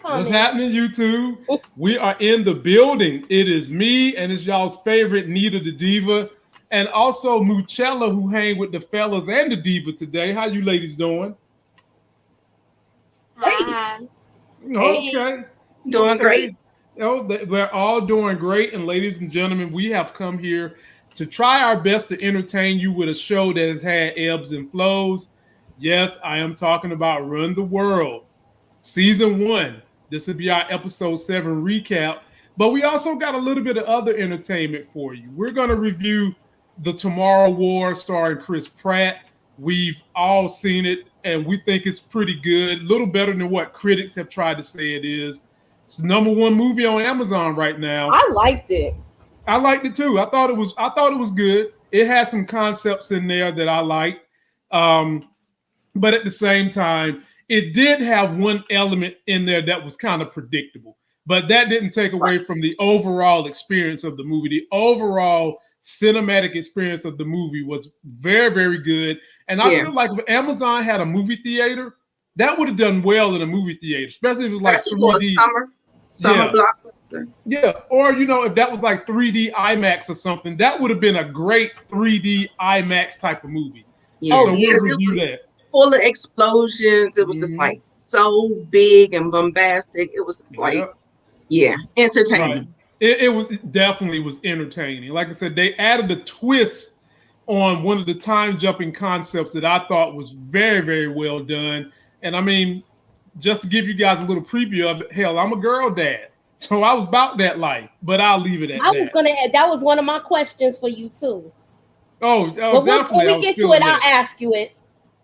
What's happening, YouTube? We are in the building. It is me, and it's y'all's favorite Nita the Diva, and also Muchella, who hang with the fellas and the Diva today. How you ladies doing? Hi. Okay. Doing great. Oh, we're all doing great. And ladies and gentlemen, we have come here to try our best to entertain you with a show that has had ebbs and flows. Yes, I am talking about Run the World, Season 1. This will be our Episode 7 recap. But we also got a little bit of other entertainment for you. We're going to review The Tomorrow War starring Chris Pratt. We've all seen it, and we think it's pretty good. A little better than what critics have tried to say it is. It's the #1 movie on Amazon right now. I liked it. I liked it too. I thought it was good. It has some concepts in there that I liked. But at the same time, it did have one element in there that was kind of predictable. But that didn't take away from the overall experience of the movie. The overall cinematic experience of the movie was very, very good. And I feel like if Amazon had a movie theater, that would have done well in a movie theater, especially if it was like 3D. Summer blockbuster. Yeah, or if that was like 3D IMAX or something, that would have been a great 3D IMAX type of movie. Yeah, so we'll review that. Full of explosions. It was just like so big and bombastic. It was like, entertaining. Right. It definitely was entertaining. Like I said, they added a twist on one of the time jumping concepts that I thought was very, very well done. And I mean, just to give you guys a little preview of it, hell, I'm a girl dad. So I was about that life, but I'll leave it at that. That was one of my questions for you too. Oh, but definitely. When we get to it, I'll ask you it.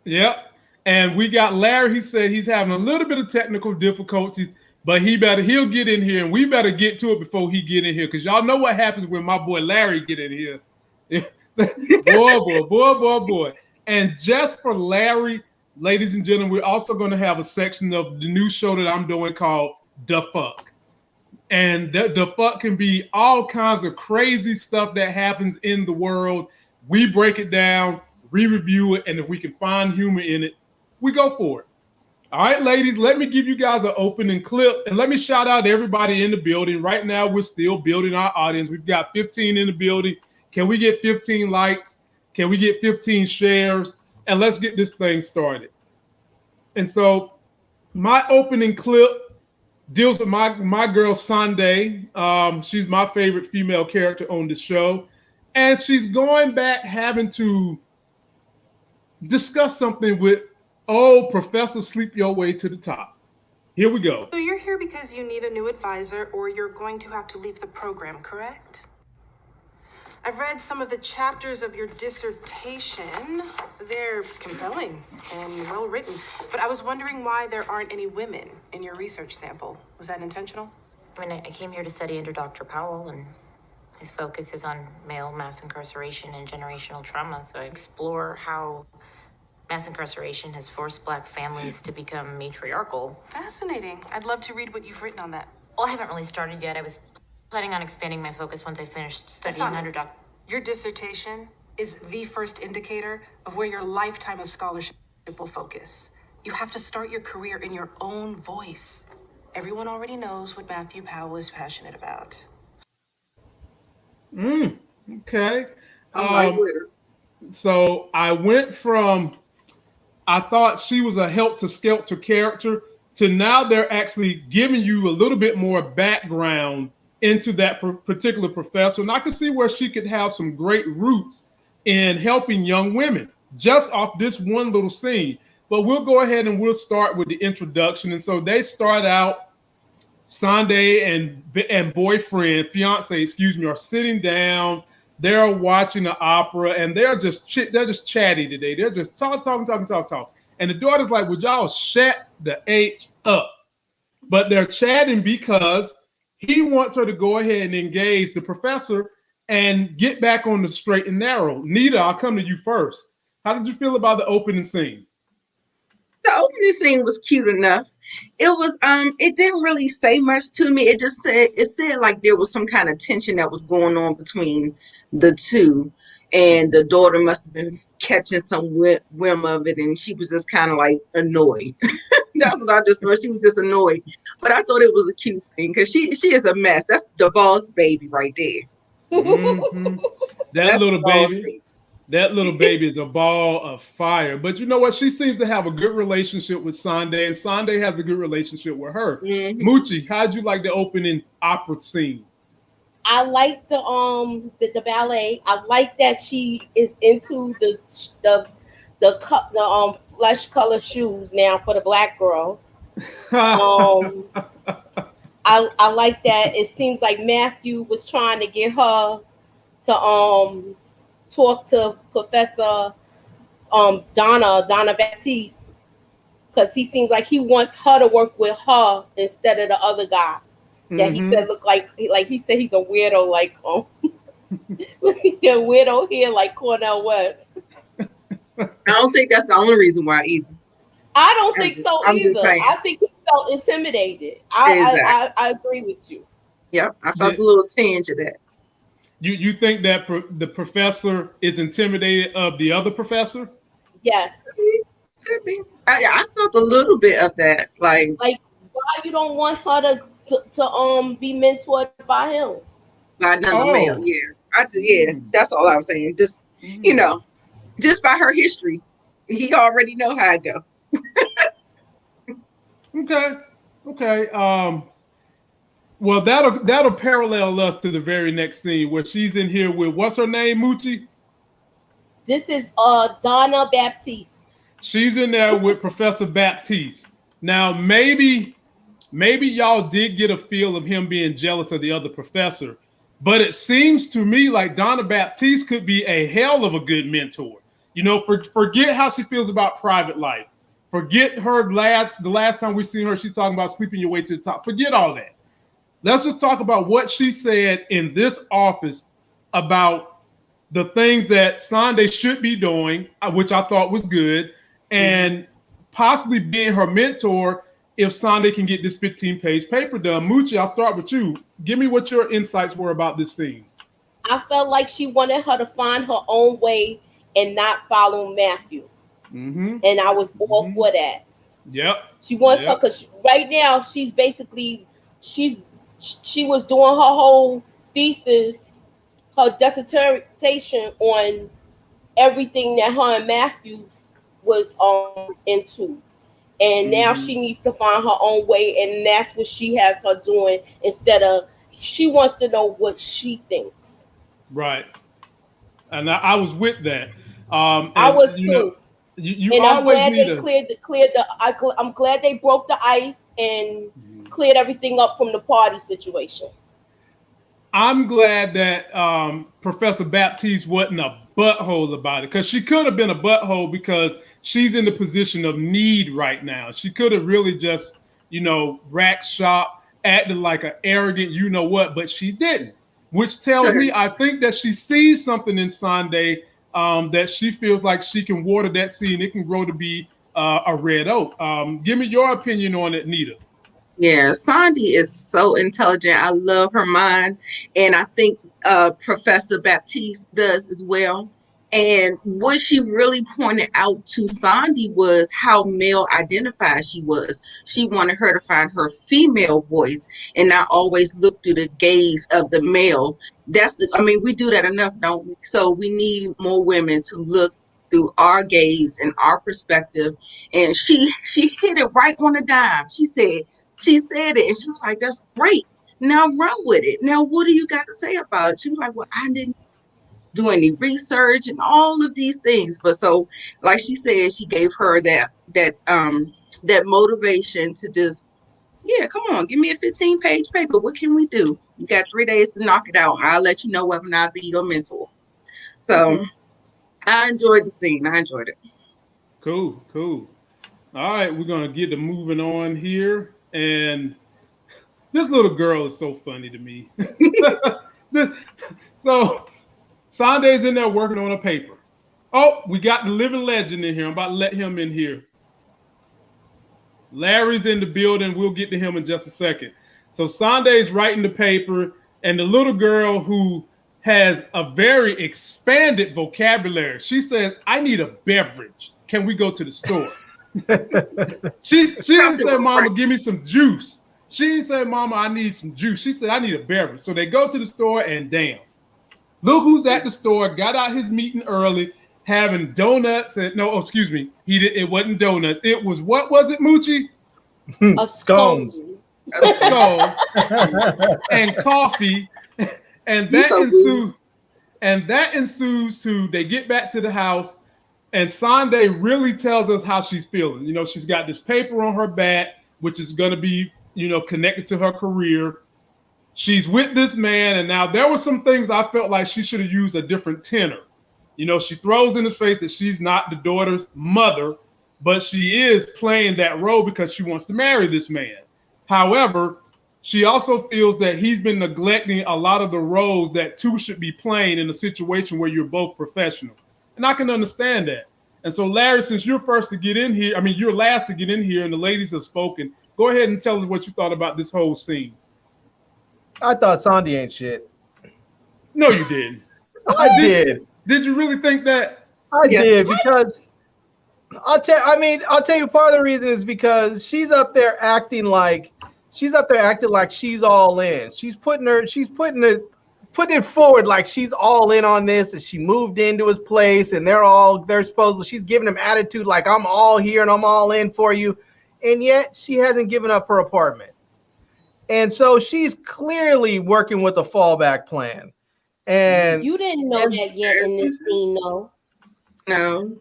Yep. And we got Larry. He said he's having a little bit of technical difficulties, but he'll get in here, and we better get to it before he get in here, because y'all know what happens when my boy Larry get in here. boy. And just for Larry, ladies and gentlemen, we're also going to have a section of the new show that I'm doing called DaFuk. And DaFuk can be all kinds of crazy stuff that happens in the world. We break it down, re-review it, and if we can find humor in it, we go for it. All right, ladies, let me give you guys an opening clip, and let me shout out everybody in the building. Right now, we're still building our audience. We've got 15 in the building. Can we get 15 likes? Can we get 15 shares? And let's get this thing started. And so my opening clip deals with my girl Sunday. She's my favorite female character on the show. And she's going back having to discuss something with Professor Sleep Your Way to the Top. Here we go. So you're here because you need a new advisor, or you're going to have to leave the program, correct? I've read some of the chapters of your dissertation. They're compelling and well written, but I was wondering why there aren't any women in your research sample. Was that intentional? I mean, I came here to study under Dr. Powell, and his focus is on male mass incarceration and generational trauma, so I explore how mass incarceration has forced Black families to become matriarchal. Fascinating. I'd love to read what you've written on that. Well, I haven't really started yet. I was planning on expanding my focus once I finished studying under Dr. Your dissertation is the first indicator of where your lifetime of scholarship will focus. You have to start your career in your own voice. Everyone already knows what Matthew Powell is passionate about. Okay. So I went from, I thought she was a helter-skelter character, to now they're actually giving you a little bit more background into that particular professor. And I could see where she could have some great roots in helping young women just off this one little scene. But we'll go ahead and we'll start with the introduction. And so they start out, Sunday and fiance, are sitting down. They're watching the opera, and they're just chatty today. They're just talking. And the daughter's like, would y'all shut the H up? But they're chatting because he wants her to go ahead and engage the professor and get back on the straight and narrow. Nita, I'll come to you first. How did you feel about the opening scene? The opening scene was cute enough. It was it didn't really say much to me. It just said like there was some kind of tension that was going on between the two, and the daughter must have been catching some whim of it, and she was just kind of like annoyed. That's what I just thought. She was just annoyed. But I thought it was a cute scene because she is a mess. That's the boss baby right there. Mm-hmm. That little baby is a ball of fire. But you know what? She seems to have a good relationship with Sunday, and Sunday has a good relationship with her. Mm-hmm. Moochie, how'd you like the opening opera scene? I like the ballet. I like that she is into the flesh color shoes now for the black girls. I like that. It seems like Matthew was trying to get her to talk to Professor Donna Baptiste, because he seems like he wants her to work with her instead of the other guy that he said looked like he said he's a weirdo, like a weirdo here like Cornel West. I don't think that's the only reason why either. I don't think so either. I think he felt intimidated. I agree with you. Yep, I felt a little tinge of that. You think that the professor is intimidated of the other professor? Yes. Could be. I felt a little bit of that. Like why you don't want her to be mentored by him? By another male. Yeah. That's all I was saying. Just just by her history, he already know how it go. Okay. Well, that'll parallel us to the very next scene where she's in here with, what's her name, Moochie? This is Donna Baptiste. She's in there with Professor Baptiste. Now, maybe y'all did get a feel of him being jealous of the other professor, but it seems to me like Donna Baptiste could be a hell of a good mentor. Forget how she feels about private life. Forget the last time we seen her, she talking about sleeping your way to the top. Forget all that. Let's just talk about what she said in this office about the things that Sunday should be doing, which I thought was good, and possibly being her mentor if Sunday can get this 15-page paper done. Moochie, I'll start with you. Give me what your insights were about this scene. I felt like she wanted her to find her own way and not follow Matthew. And I was all for that. Yep. She wants her, because right now she was doing her whole thesis, her dissertation on everything that her and Matthews was into. And now she needs to find her own way, and that's what she has her doing, instead of she wants to know what she thinks. Right. And I was with that. I was too. And I'm glad they I'm glad they broke the ice and cleared everything up from the party situation. I'm glad that Professor Baptiste wasn't a butthole about it, because she could have been a butthole because she's in the position of need right now. She could have really just, racked shop, acted like an arrogant but she didn't, which tells me I think that she sees something in Sunday that she feels like she can water that seed and it can grow to be a red oak. Give me your opinion on it, Nita. Yeah, Sandy is so intelligent. I love her mind. And I think Professor Baptiste does as well. And what she really pointed out to Sandy was how male identified she was. She wanted her to find her female voice and not always look through the gaze of the male. We do that enough, don't we? So we need more women to look through our gaze and our perspective. And she hit it right on the dime. She said it, and she was like, that's great. Now run with it. Now, what do you got to say about it? She was like, well, I didn't do any research and all of these things. But so, like she said, she gave her that motivation to just, come on, give me a 15-page paper. What can we do? You got 3 days to knock it out. I'll let you know whether or not I'll be your mentor. So I enjoyed the scene. I enjoyed it. Cool. All right, we're going to get to moving on here. And this little girl is so funny to me. So Sunday's in there working on a paper. Oh, we got the living legend in here. I'm about to let him in here. Larry's in the building. We'll get to him in just a second. So Sunday's writing the paper, and the little girl who has a very expanded vocabulary, she says, I need a beverage. Can we go to the store? She didn't say, Mama, give me some juice. She didn't say, Mama, I need some juice. She said, I need a beverage. So they go to the store and damn. Look who's at the store, got out his meeting early, having donuts and excuse me. It wasn't donuts. It was, what was it, Moochie? Scones. A scone and coffee. And that ensues to they get back to the house. And Sunday really tells us how she's feeling. You know, she's got this paper on her back, which is going to be, connected to her career. She's with this man. And now there were some things I felt like she should have used a different tenor. She throws in his face that she's not the daughter's mother, but she is playing that role because she wants to marry this man. However, she also feels that he's been neglecting a lot of the roles that two should be playing in a situation where you're both professional. And I can understand that. And so, Larry, since you're first to get in here, you're last to get in here and the ladies have spoken, go ahead and tell us what you thought about this whole scene. I thought Sandy ain't shit. No, you didn't. I did. Did you really think that? I did, because I'll tell you part of the reason is because she's up there acting like she's all in. She's putting it forward like she's all in on this, and she moved into his place and she's giving him attitude like I'm all here and I'm all in for you. And yet she hasn't given up her apartment. And so she's clearly working with a fallback plan. And you didn't know that yet in this scene, though. No.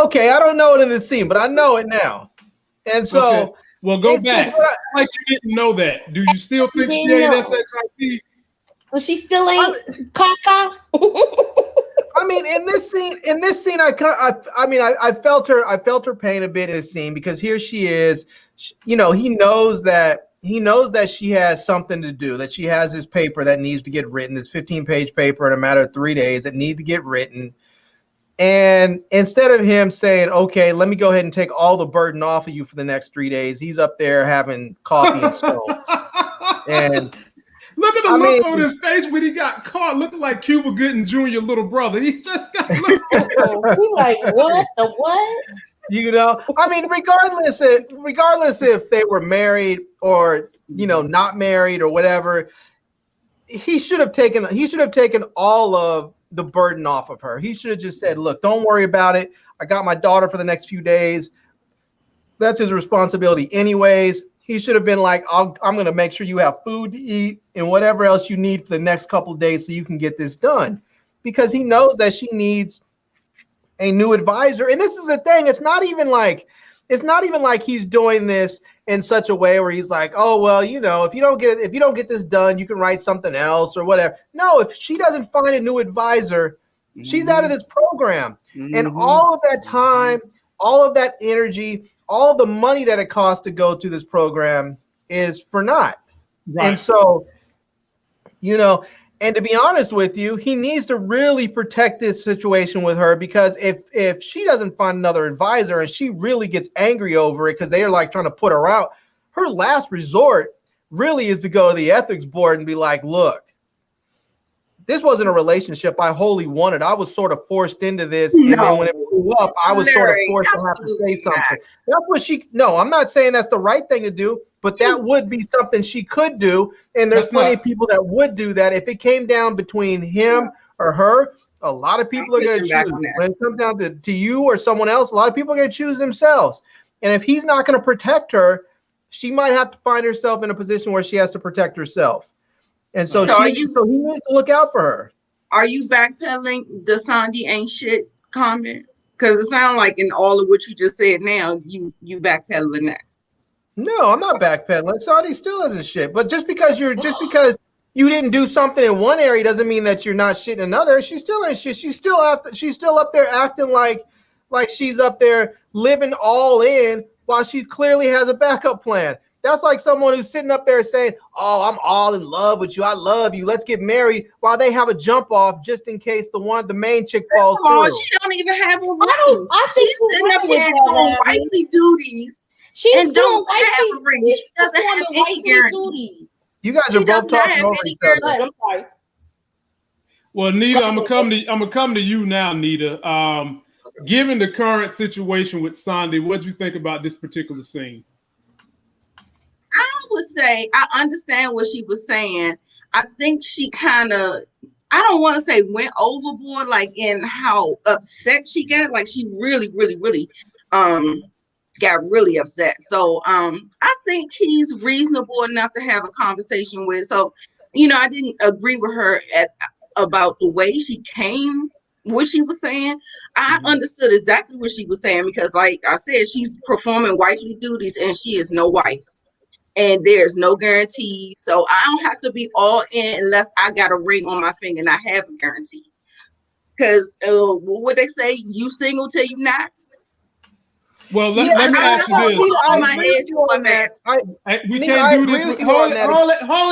Okay, I don't know it in this scene, but I know it now. And so, okay. Well, go back. Like you didn't know that. Do you still think she ain't SXIP? Well, she still ain't caca. In this scene, I felt her pain a bit in this scene, because here she is. He knows that she has something to do, that she has this paper that needs to get written, this 15-page paper in a matter of 3 days that need to get written. And instead of him saying, okay, let me go ahead and take all the burden off of you for the next 3 days, he's up there having coffee and scones. And look at the look on his face when he got caught, looking like Cuba Gooding Jr. little brother. He just got looked at. He like, what? The what? Regardless if they were married or not married or whatever, he should have taken all of the burden off of her. He should have just said, look, don't worry about it. I got my daughter for the next few days. That's his responsibility anyways. He should have been like, I'm going to make sure you have food to eat and whatever else you need for the next couple of days so you can get this done, because he knows that she needs a new advisor. And this is the thing. It's not even like he's doing this in such a way where he's like, oh, well, if you don't get this done, you can write something else or whatever. No, if she doesn't find a new advisor, she's out of this program. And all of that time, all of that energy, all of the money that it costs to go through this program is for naught. Right. And so, and to be honest with you, he needs to really protect this situation with her, because if she doesn't find another advisor and she really gets angry over it because they are like trying to put her out, her last resort really is to go to the ethics board and be like, look, this wasn't a relationship I wholly wanted. I was sort of forced into this. And then when it blew up, I was sort of forced to have to say something. That's what I'm not saying that's the right thing to do, but that would be something she could do. And there's plenty of people that would do that. If it came down between him or her, a lot of people are going to choose. When it comes down to you or someone else, a lot of people are going to choose themselves. And if he's not going to protect her, she might have to find herself in a position where she has to protect herself. And so, he needs to look out for her. Are you backpedaling the Sandy ain't shit comment? Because it sounds like in all of what you just said now, you backpedaling that. No, I'm not backpedaling. Sandy still isn't shit. But just because you didn't do something in one area doesn't mean that you're not shit in another. She still ain't shit. She's still up there acting like she's up there living all in while she clearly has a backup plan. That's like someone who's sitting up there saying, oh, I'm all in love with you. I love you. Let's get married, while they have a jump off just in case the main chick falls through. She don't even have a ring. She's sitting up here doing wifely duties. She's don't have a ring. She doesn't have any guarantees. You guys are both talking over each other. I'm sorry. Well, Nita, I'm gonna come to you now, Nita. given the current situation with Sandy, what do you think about this particular scene? I would say I understand what she was saying. I think she kind of, I don't want to say went overboard, like in how upset she got. Like she really, really, really got really upset. So I think he's reasonable enough to have a conversation with. So, I didn't agree with her about the way she came, what she was saying. I understood exactly what she was saying because, like I said, she's performing wifely duties and she is no wife. And there's no guarantee. So I don't have to be all in unless I got a ring on my finger and I have a guarantee. Because what they say, you single till you not. Well, let me ask you this. We can't do this with hold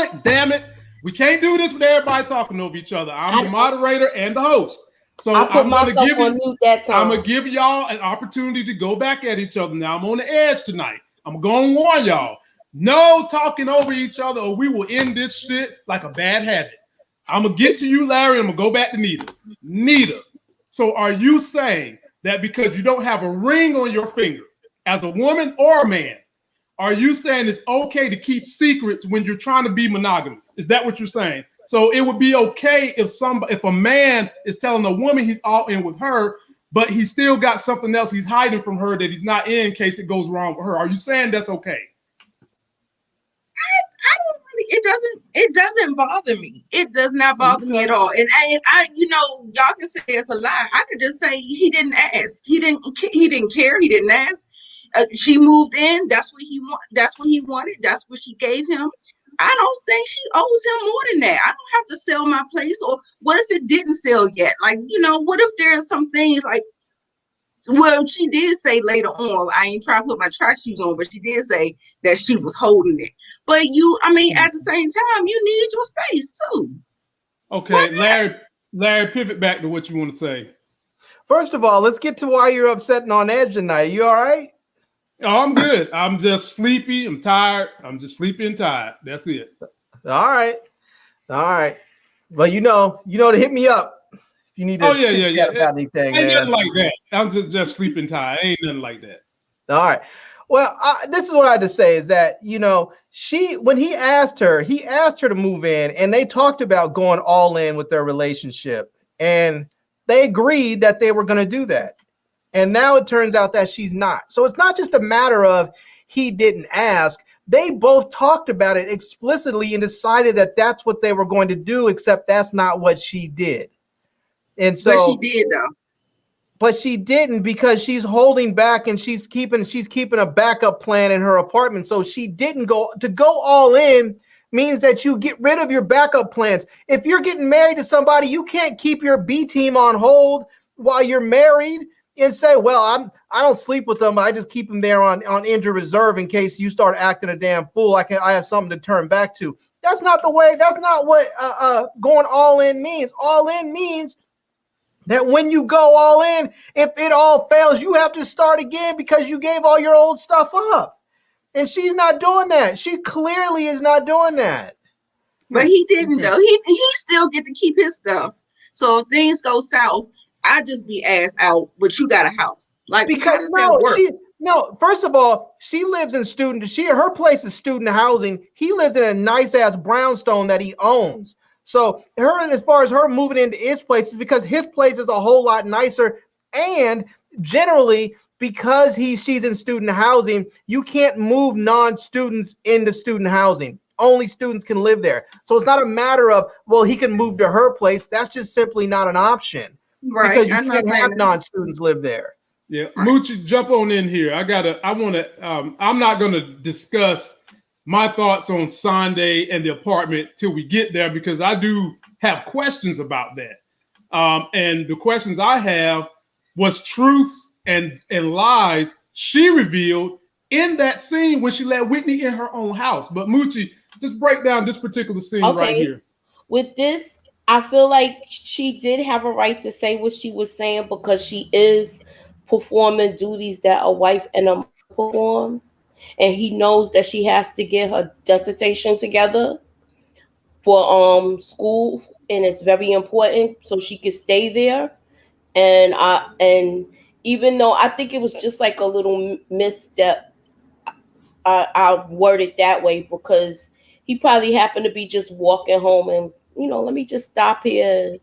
it, damn it. We can't do this with everybody talking over each other. I'm the moderator and the host. So I'm gonna give y'all an opportunity to go back at each other. Now I'm on the edge tonight. I'm gonna warn y'all. No talking over each other or we will end this shit like a bad habit. I'm going to get to you, Larry, and I'm going to go back to Nita. Nita, so are you saying that because you don't have a ring on your finger as a woman or a man, are you saying it's okay to keep secrets when you're trying to be monogamous? Is that what you're saying? So it would be okay if a man is telling a woman he's all in with her, but he's still got something else he's hiding from her that he's not in case it goes wrong with her. Are you saying that's okay? I don't really, it doesn't bother me. It does not bother me at all. And I y'all can say it's a lie. I could just say he didn't ask. He didn't care. He didn't ask. She moved in. That's what he wanted. That's what she gave him. I don't think she owes him more than that. I don't have to sell my place. Or what if it didn't sell yet? Like, what if there are some things like, well, she did say later on, I ain't trying to put my track shoes on, but she did say that she was holding it. But at the same time, you need your space too. Okay, Larry, pivot back to what you want to say. First of all, let's get to why you're upset and on edge tonight. Are you all right? Oh, I'm good. I'm just sleepy. I'm tired. I'm just sleepy and tired. That's it. All right. Well, you know to hit me up. You need to chat about anything, ain't man. Nothing like that. I'm just sleeping tired. Ain't nothing like that. All right. Well, this is what I had to say is that, when he asked her to move in and they talked about going all in with their relationship and they agreed that they were going to do that. And now it turns out that she's not. So it's not just a matter of he didn't ask. They both talked about it explicitly and decided that that's what they were going to do, except that's not what she did. And so, but she did though. But she didn't because she's holding back and she's keeping a backup plan in her apartment. So she didn't go all in means that you get rid of your backup plans. If you're getting married to somebody, you can't keep your B team on hold while you're married and say, well, I don't sleep with them. I just keep them there on injured reserve in case you start acting a damn fool. I have something to turn back to. That's not the way. That's not what going all in means. All in means that when you go all in, if it all fails, you have to start again because you gave all your old stuff up. And she's not doing that. She clearly is not doing that. But he didn't though. He still get to keep his stuff. So if things go south, I just be ass out, but you got a house. Like, because how does that work? First of all, she lives in her place is student housing. He lives in a nice ass brownstone that he owns. So as far as her moving into his place is because his place is a whole lot nicer. And generally, because she's in student housing, you can't move non-students into student housing. Only students can live there. So it's not a matter of, well, he can move to her place. That's just simply not an option. Right. Because you can't have non-students live there. Yeah. Moochie, jump on in here. I'm not going to discuss my thoughts on Sunday and the apartment till we get there, because I do have questions about that. And the questions I have was truths and lies she revealed in that scene when she let Whitney in her own house. But Moochie, just break down this particular scene right here. With this, I feel like she did have a right to say what she was saying because she is performing duties that a wife and a mother perform. And he knows that she has to get her dissertation together for school, and it's very important so she can stay there. And even though I think it was just like a little misstep. I worded that way because he probably happened to be just walking home and, let me just stop here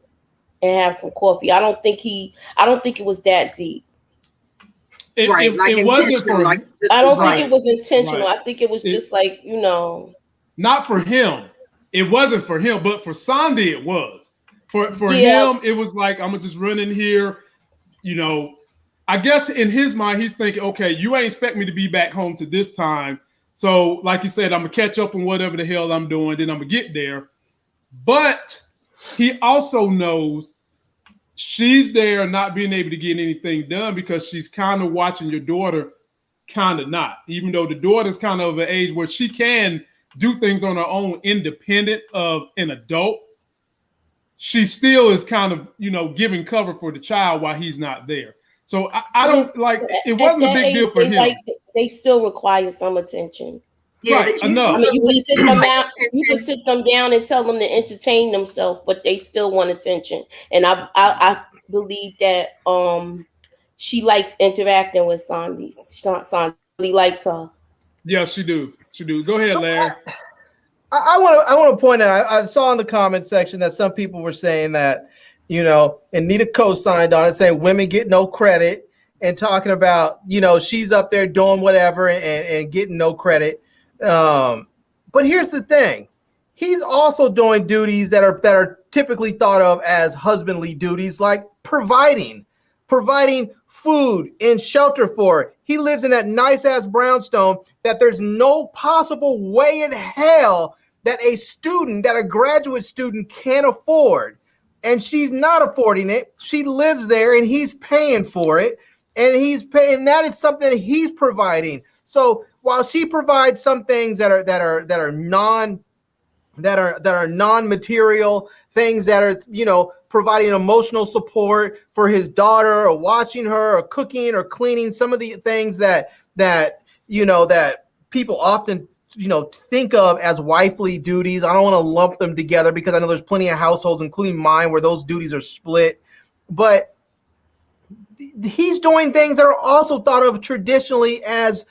and have some coffee. I don't think it was that deep. It wasn't intentional, for. I don't think it was intentional. Right. I think it was just like, not for him. It wasn't for him, but for Sandy it was. For him, it was like, I'm gonna just run in here. I guess in his mind, he's thinking, okay, you ain't expect me to be back home to this time. So, like you said, I'm gonna catch up on whatever the hell I'm doing, then I'm gonna get there. But he also knows she's there not being able to get anything done because she's kind of watching your daughter, kind of not. Even though the daughter's kind of an age where she can do things on her own independent of an adult, she still is kind of, giving cover for the child while he's not there. So I don't like, it wasn't a big deal for him. They still require some attention. Yeah, right, enough. I mean, you can sit them down and tell them to entertain themselves, but they still want attention. And I believe that she likes interacting with Sandy. Sandy likes her. Yeah, she do. Go ahead, Larry. I want to point out, I saw in the comment section that some people were saying that, and Nita co-signed on it, saying women get no credit, and talking about, she's up there doing whatever and getting no credit. But here's the thing. He's also doing duties that are typically thought of as husbandly duties, like providing food and shelter for her. He lives in that nice ass brownstone that there's no possible way in hell that a graduate student can afford. And she's not affording it. She lives there and he's paying for it. And that is something that he's providing. So while she provides some things that are non-material things that are, providing emotional support for his daughter, or watching her, or cooking or cleaning, some of the things that people often think of as wifely duties. I don't want to lump them together because I know there's plenty of households, including mine, where those duties are split. But he's doing things that are also thought of traditionally as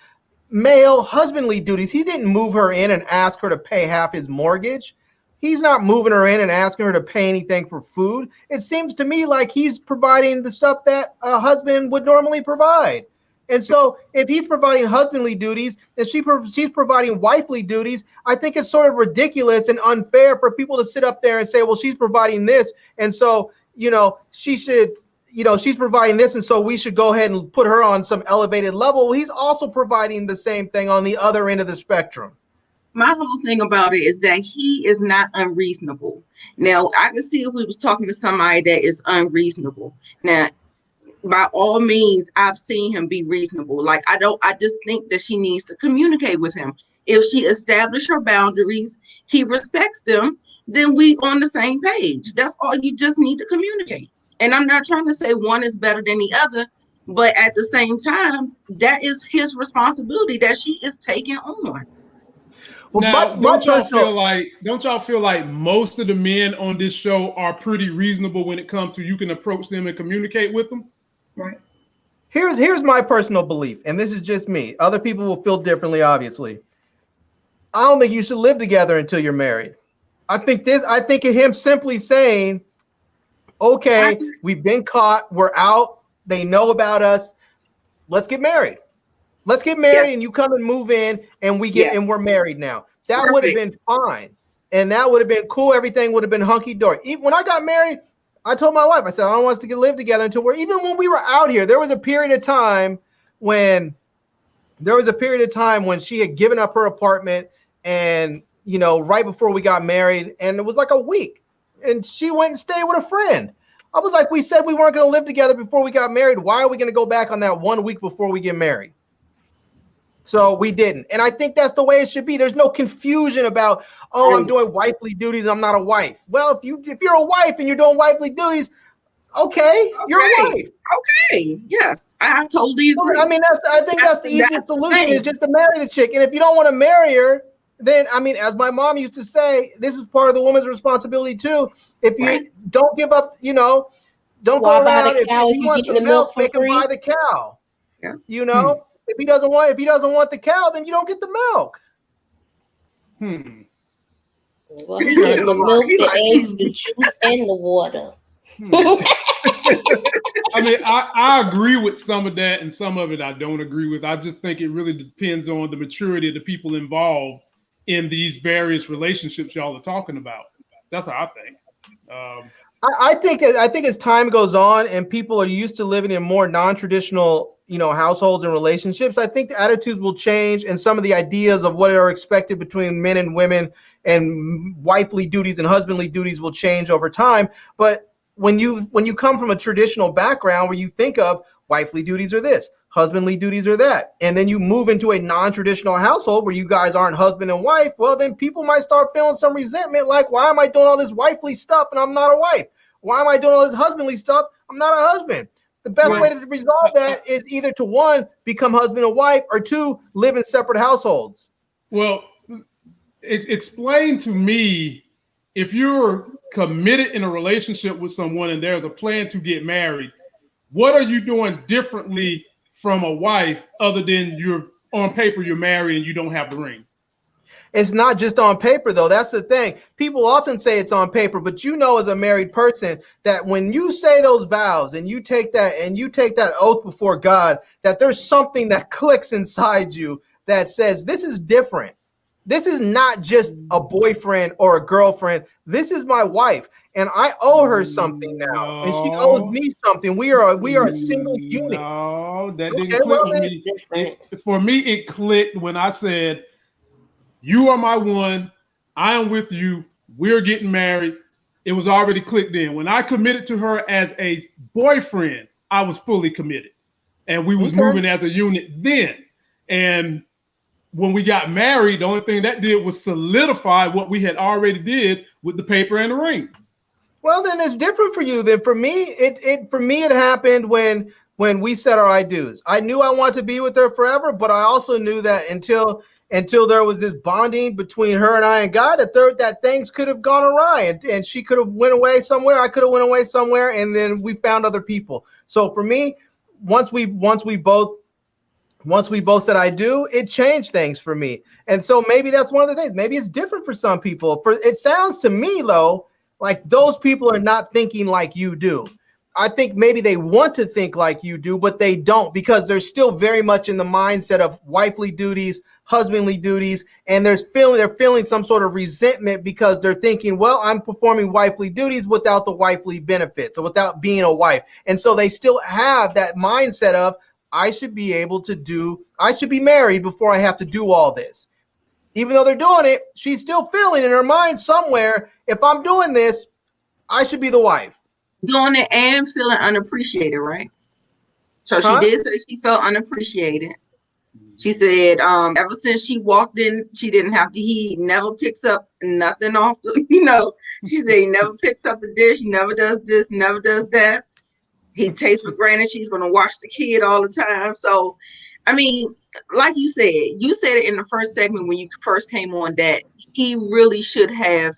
male husbandly duties. He didn't move her in and ask her to pay half his mortgage. He's not moving her in and asking her to pay anything for food. It seems to me like he's providing the stuff that a husband would normally provide. And so if he's providing husbandly duties and she's providing wifely duties, I think it's sort of ridiculous and unfair for people to sit up there and say, well, she's providing this. And so, she should, she's providing this. And so we should go ahead and put her on some elevated level. Well, he's also providing the same thing on the other end of the spectrum. My whole thing about it is that he is not unreasonable. Now, I can see if we was talking to somebody that is unreasonable. Now, by all means, I've seen him be reasonable. Like, I just think that she needs to communicate with him. If she established her boundaries, he respects them, then we on the same page. That's all. You just need to communicate. And I'm not trying to say one is better than the other, but at the same time, that is his responsibility that she is taking on. Well, now, don't y'all feel like most of the men on this show are pretty reasonable when it comes to you can approach them and communicate with them? Right. Here's my personal belief, and this is just me. Other people will feel differently, obviously. I don't think you should live together until you're married. I think of him simply saying, okay, we've been caught, we're out, they know about us, let's get married. Let's get married, yes. And you come and move in, and and we're married now. That would have been fine, and that would have been cool. Everything would have been hunky dory. When I got married, I told my wife, I said, I don't want us to live together until even when we were out here. There was a period of time when she had given up her apartment, and right before we got married, and it was like a week, and she went and stayed with a friend. I was like, we said we weren't going to live together before we got married. Why are we going to go back on that 1 week before we get married? So we didn't. And I think that's the way it should be. There's no confusion about, I'm doing wifely duties. I'm not a wife. Well, if you're a wife and you're doing wifely duties, okay, you're a wife. Okay. Yes. I totally agree. I mean, I think that's the easiest solution is just to marry the chick. And if you don't want to marry her, then, I mean, as my mom used to say, this is part of the woman's responsibility too. If you don't give up, Don't Why go buy around. the If cow if he you wants getting the the milk milk, for make him buy free? the cow. Yeah. You know, if he doesn't want the cow, then you don't get the milk. Well, he Yeah, getting the Lamar, milk, he the like eggs, the juice, and the water. I mean, I agree with some of that, and some of it I don't agree with. I just think it really depends on the maturity of the people involved in these various relationships y'all are talking about. That's how I think. I think as time goes on and people are used to living in more non-traditional, households and relationships, I think the attitudes will change and some of the ideas of what are expected between men and women and wifely duties and husbandly duties will change over time. But when you come from a traditional background where you think of wifely duties are this, husbandly duties are that, and then you move into a non-traditional household where you guys aren't husband and wife, well, then people might start feeling some resentment, like, why am I doing all this wifely stuff and I'm not a wife? Why am I doing all this husbandly stuff? I'm not a husband. The best way to resolve that is either to, one, become husband and wife, or two, live in separate households. Well, explain to me, if you're committed in a relationship with someone and there's a plan to get married, what are you doing differently from a wife other than you're on paper, you're married and you don't have the ring? It's not just on paper, though. That's the thing. People often say it's on paper, but as a married person, that when you say those vows and you take that oath before God, that there's something that clicks inside you that says, this is different. This is not just a boyfriend or a girlfriend. This is my wife, and I owe her something now, and she owes me something. We are a single unit. No, that didn't Okay, click well, with me. For me, it clicked when I said, you are my one. I am with you. We're getting married. It was already clicked in. When I committed to her as a boyfriend, I was fully committed. And we was moving as a unit then. And when we got married, the only thing that did was solidify what we had already did with the paper and the ring. Well, then it's different for you. Then for me, it happened when we set our I do's. I knew I wanted to be with her forever, but I also knew that until there was this bonding between her and I and God, that things could have gone awry, and she could have went away somewhere. I could have went away somewhere, and then we found other people. So for me, once we both said I do, it changed things for me. And so maybe that's one of the things. Maybe it's different for some people. It sounds to me, though, like those people are not thinking like you do. I think maybe they want to think like you do, but they don't, because they're still very much in the mindset of wifely duties, husbandly duties, and they're feeling some sort of resentment because they're thinking, well, I'm performing wifely duties without the wifely benefits or without being a wife. And so they still have that mindset of, I should be married before I have to do all this. Even though they're doing it, she's still feeling in her mind somewhere, if I'm doing this, I should be the wife. Doing it and feeling unappreciated, right? So she did say she felt unappreciated. She said, ever since she walked in, she didn't have to, he never picks up nothing off the, she said he never picks up a dish, he never does this, never does that. He takes for granted she's going to watch the kid all the time. So, I mean, like you said it in the first segment when you first came on, that he really should have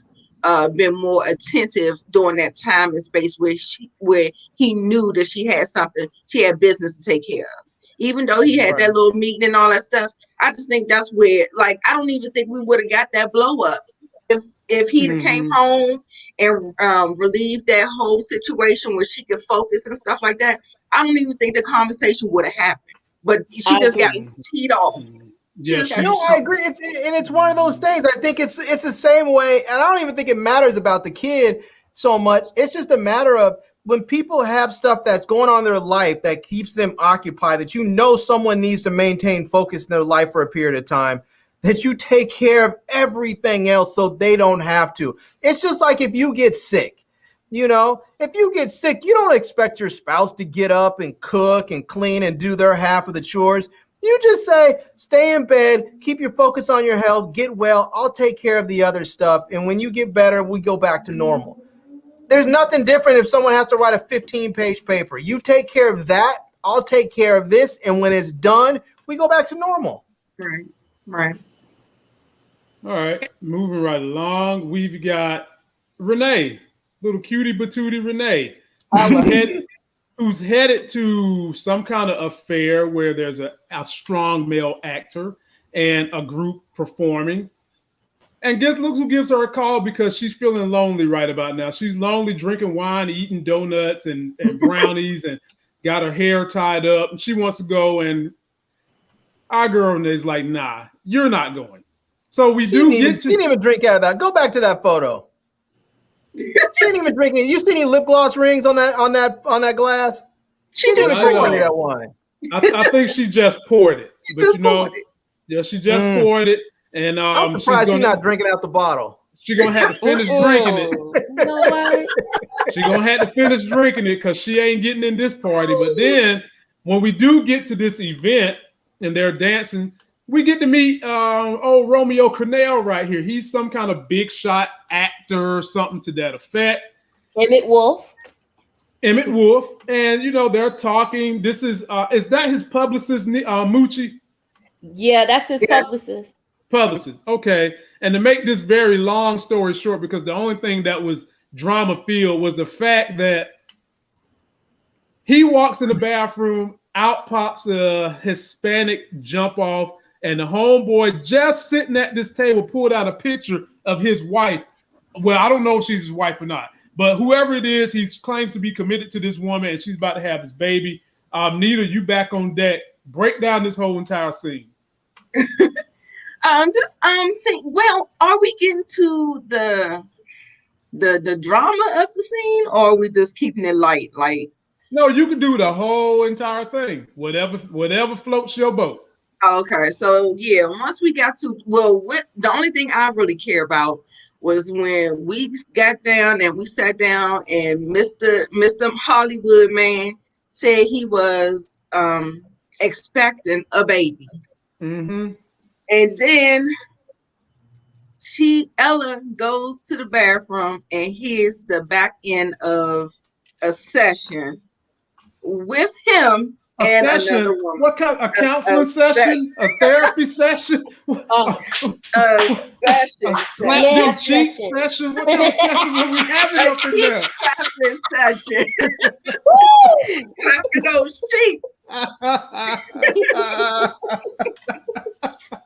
been more attentive during that time and space where he knew that she had business to take care of. Even though he had that little meeting and all that stuff, I just think that's where, like, I don't even think we would have got that blow up if he came home and relieved that whole situation where she could focus and stuff like that. I don't even think the conversation would have happened. But she just got teed off. I agree. It's one of those things. I think it's the same way, and I don't even think it matters about the kid so much. It's just a matter of when people have stuff that's going on in their life that keeps them occupied, that someone needs to maintain focus in their life for a period of time, that you take care of everything else so they don't have to. It's just like if you get sick. If you get sick, you don't expect your spouse to get up and cook and clean and do their half of the chores. You just say, stay in bed, keep your focus on your health, get well. I'll take care of the other stuff. And when you get better, we go back to normal. There's nothing different if someone has to write a 15-page paper. You take care of that. I'll take care of this. And when it's done, we go back to normal. Right. All right. Moving right along. We've got Renee, little cutie patootie Renee. who's headed to some kind of affair where there's a strong male actor and a group performing. And look who gives her a call because she's feeling lonely right about now. She's lonely, drinking wine, eating donuts and brownies, and got her hair tied up. And she wants to go, and our girl is like, nah, you're not going. So she didn't even drink out of that. Go back to that photo. She didn't even drink it. You see any lip gloss rings on that glass? She just poured that wine. I think she just poured it. Yeah, she just poured it. And I'm surprised she's not drinking out the bottle. She's gonna have to finish drinking it. She's gonna have to finish drinking it because she ain't getting in this party. But then when we do get to this event and they're dancing, we get to meet old Romeo Cornell right here. He's some kind of big shot actor or something to that effect. Emmett Wolf. And they're talking. This is that his publicist, Moochie? Yeah, that's his publicist. Okay. And to make this very long story short, because the only thing that was drama filled was the fact that he walks in the bathroom, out pops a Hispanic jump off, and the homeboy just sitting at this table pulled out a picture of his wife. Well, I don't know if she's his wife or not, but whoever it is, he claims to be committed to this woman, and she's about to have this baby. Nita, you back on deck. Break down this whole entire scene. Well, are we getting to the drama of the scene, or are we just keeping it light? Like, no, you can do the whole entire thing. Whatever floats your boat. Okay, so yeah, once we got to the only thing I really care about was when we got down and we sat down and Mr. Hollywood man said he was expecting a baby. Mm-hmm. And then Ella goes to the bathroom and hears the back end of a session with him and another woman. What kind of counseling session? A therapy session? A session. Session? What kind of session are we having up in there? Clapping session. Clapping those sheets.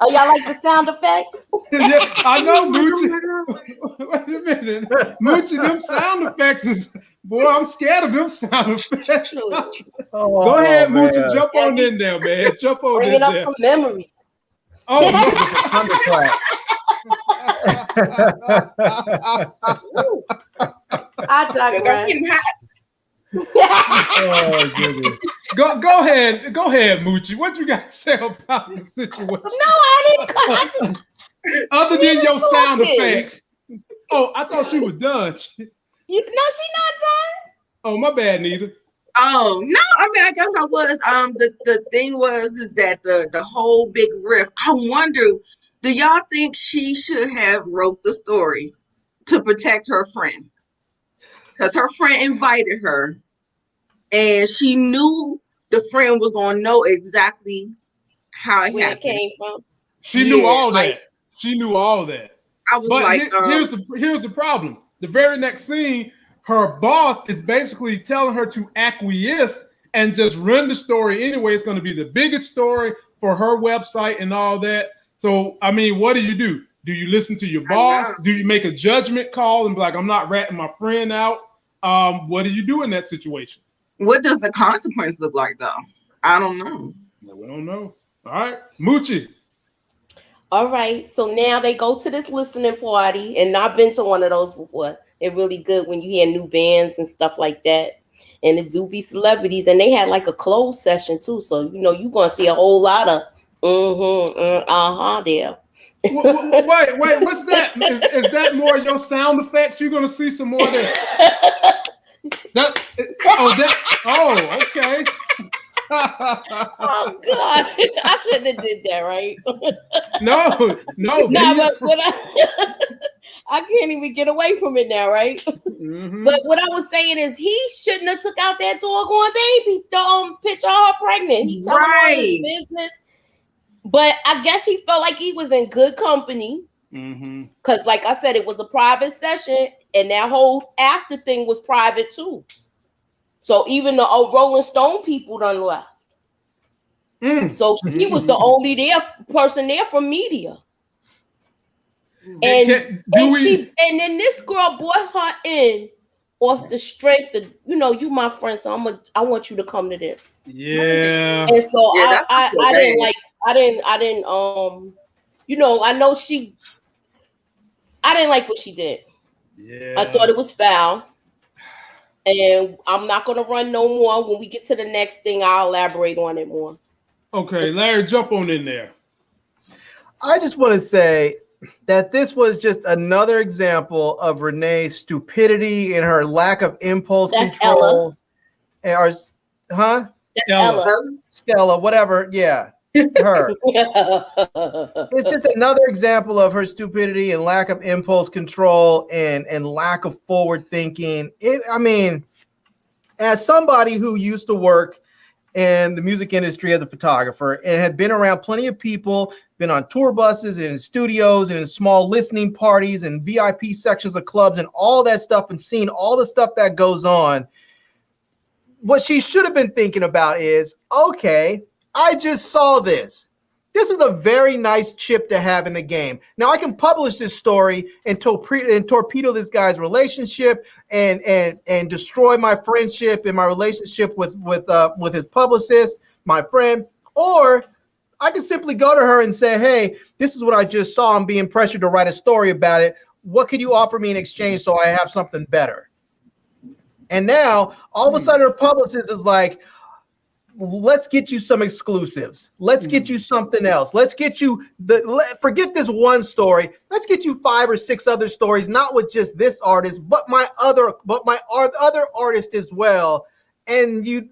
Oh, y'all like the sound effects? Yeah, I know, Moochie. Wait a minute. Moochie, them sound effects is, boy, I'm scared of them sound effects. Go ahead, Moochie, jump on in there, man. Jump on in there. Bringing up some memories. Oh, I digress. Oh, goodness. Go ahead, Moochie. What you got to say about the situation? No, I didn't. Other than your sound effects. Oh, I thought she was done. No, she's not done. Oh, my bad, Nita. Oh no, I mean I guess I was. The thing is that the whole big riff. I wonder, do y'all think she should have wrote the story to protect her friend? Because her friend invited her, and she knew the friend was gonna know exactly how it happened. Came from. She knew all that. She knew all that. I was like, here's the problem. The very next scene, her boss is basically telling her to acquiesce and just run the story anyway. It's going to be the biggest story for her website and all that. So, I mean, what do? Do you listen to your boss? Do you make a judgment call and be like, I'm not ratting my friend out? What do you do in that situation? What does the consequence look like, though? I don't know. No, we don't know. All right, Moochie. All right, so now they go to this listening party, and I've been to one of those before. They're really good when you hear new bands and stuff like that. And it do be celebrities, and they had like a closed session too. So you're gonna see a whole lot of there. Wait, what's that? Is that more your sound effects? You're gonna see some more there. Okay. Oh God, I shouldn't have did that, right? No. But I can't even get away from it now, right? Mm-hmm. But what I was saying is he shouldn't have took out that doggone baby. Don't picture her pregnant. He's telling all his business. But I guess he felt like he was in good company. Mm-hmm. Because like I said, it was a private session, and that whole after thing was private too. So even the Rolling Stone people done left. So she was the only person there from media. And then this girl brought her in off the strength of, you my friend, so I want you to come to this. Yeah. And so Yeah, I didn't I didn't like what she did. Yeah. I thought it was foul. And I'm not gonna run no more. When we get to the next thing, I'll elaborate on it more. Okay, Larry, jump on in there. I just want to say that this was just another example of Renee's stupidity and her lack of impulse control. That's Huh? That's Ella. Stella, whatever. Yeah, her. It's just another example of her stupidity and lack of impulse control and lack of forward thinking. I mean, as somebody who used to work in the music industry as a photographer and had been around plenty of people, been on tour buses and in studios and in small listening parties and VIP sections of clubs and all that stuff, and seen all the stuff that goes on, what she should have been thinking about is, okay, I just saw this. This is a very nice chip to have in the game. Now I can publish this story and torpedo this guy's relationship and destroy my friendship and my relationship with his publicist, my friend, or I can simply go to her and say, hey, this is what I just saw. I'm being pressured to write a story about it. What could you offer me in exchange so I have something better? And now all of a sudden her publicist is like, let's get you some exclusives. Let's get you something else. Let's get you forget this one story. Let's get you 5 or 6 other stories, not with just this artist, but my other artist as well. And you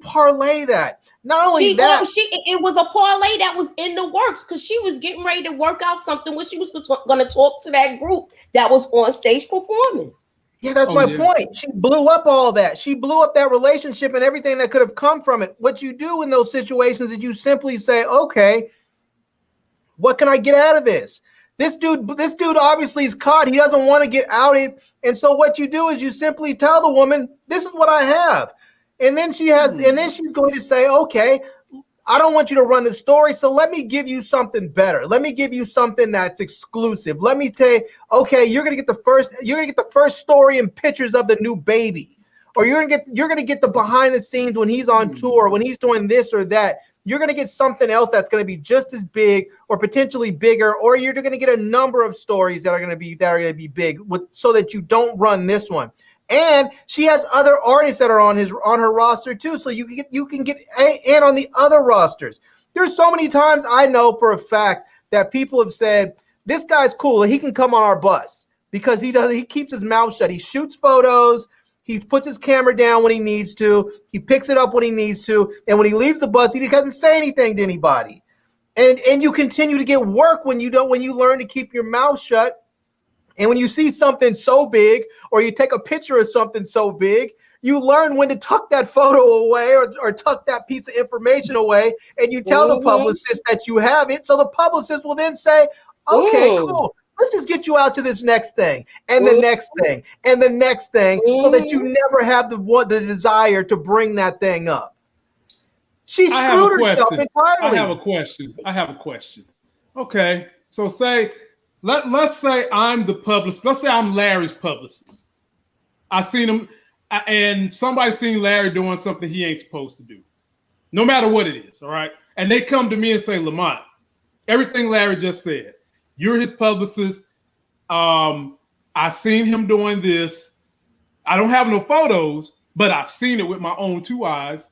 parlay that. Not only it was a parlay that was in the works because she was getting ready to work out something where she was going to talk to that group that was on stage performing. Yeah, that's my point. She blew up all that. She blew up that relationship and everything that could have come from it. What you do in those situations is you simply say, okay, what can I get out of this? This dude obviously is caught. He doesn't want to get outed. And so what you do is you simply tell the woman, this is what I have. And then she's going to say, okay, I don't want you to run the story, so let me give you something better. Let me give you something that's exclusive. Let me tell you, okay, you're gonna get the first story and pictures of the new baby, or you're gonna get the behind the scenes when he's on tour, when he's doing this or that. You're gonna get something else that's gonna be just as big or potentially bigger, or you're gonna get a number of stories that are gonna be big, so that you don't run this one. And she has other artists that are on her roster too, so you can get in on the other rosters. There's so many times I know for a fact that people have said, this guy's cool, he can come on our bus because he keeps his mouth shut. He shoots photos, he puts his camera down when he needs to, he picks it up when he needs to, and when he leaves the bus, he doesn't say anything to anybody. And you continue to get work when you learn to keep your mouth shut. And when you see something so big, or you take a picture of something so big, you learn when to tuck that photo away or tuck that piece of information away, and you tell the publicist that you have it. So the publicist will then say, okay, cool. Let's just get you out to this next thing and the next thing and the next thing, so that you never have the desire to bring that thing up. She screwed herself entirely. I have a question. Okay, so let's say I'm the publicist. Let's say I'm Larry's publicist. I seen him, and somebody seen Larry doing something he ain't supposed to do, no matter what it is. All right, and they come to me and say, Lamont, everything Larry just said, you're his publicist. I seen him doing this. I don't have no photos, but I've seen it with my own 2 eyes.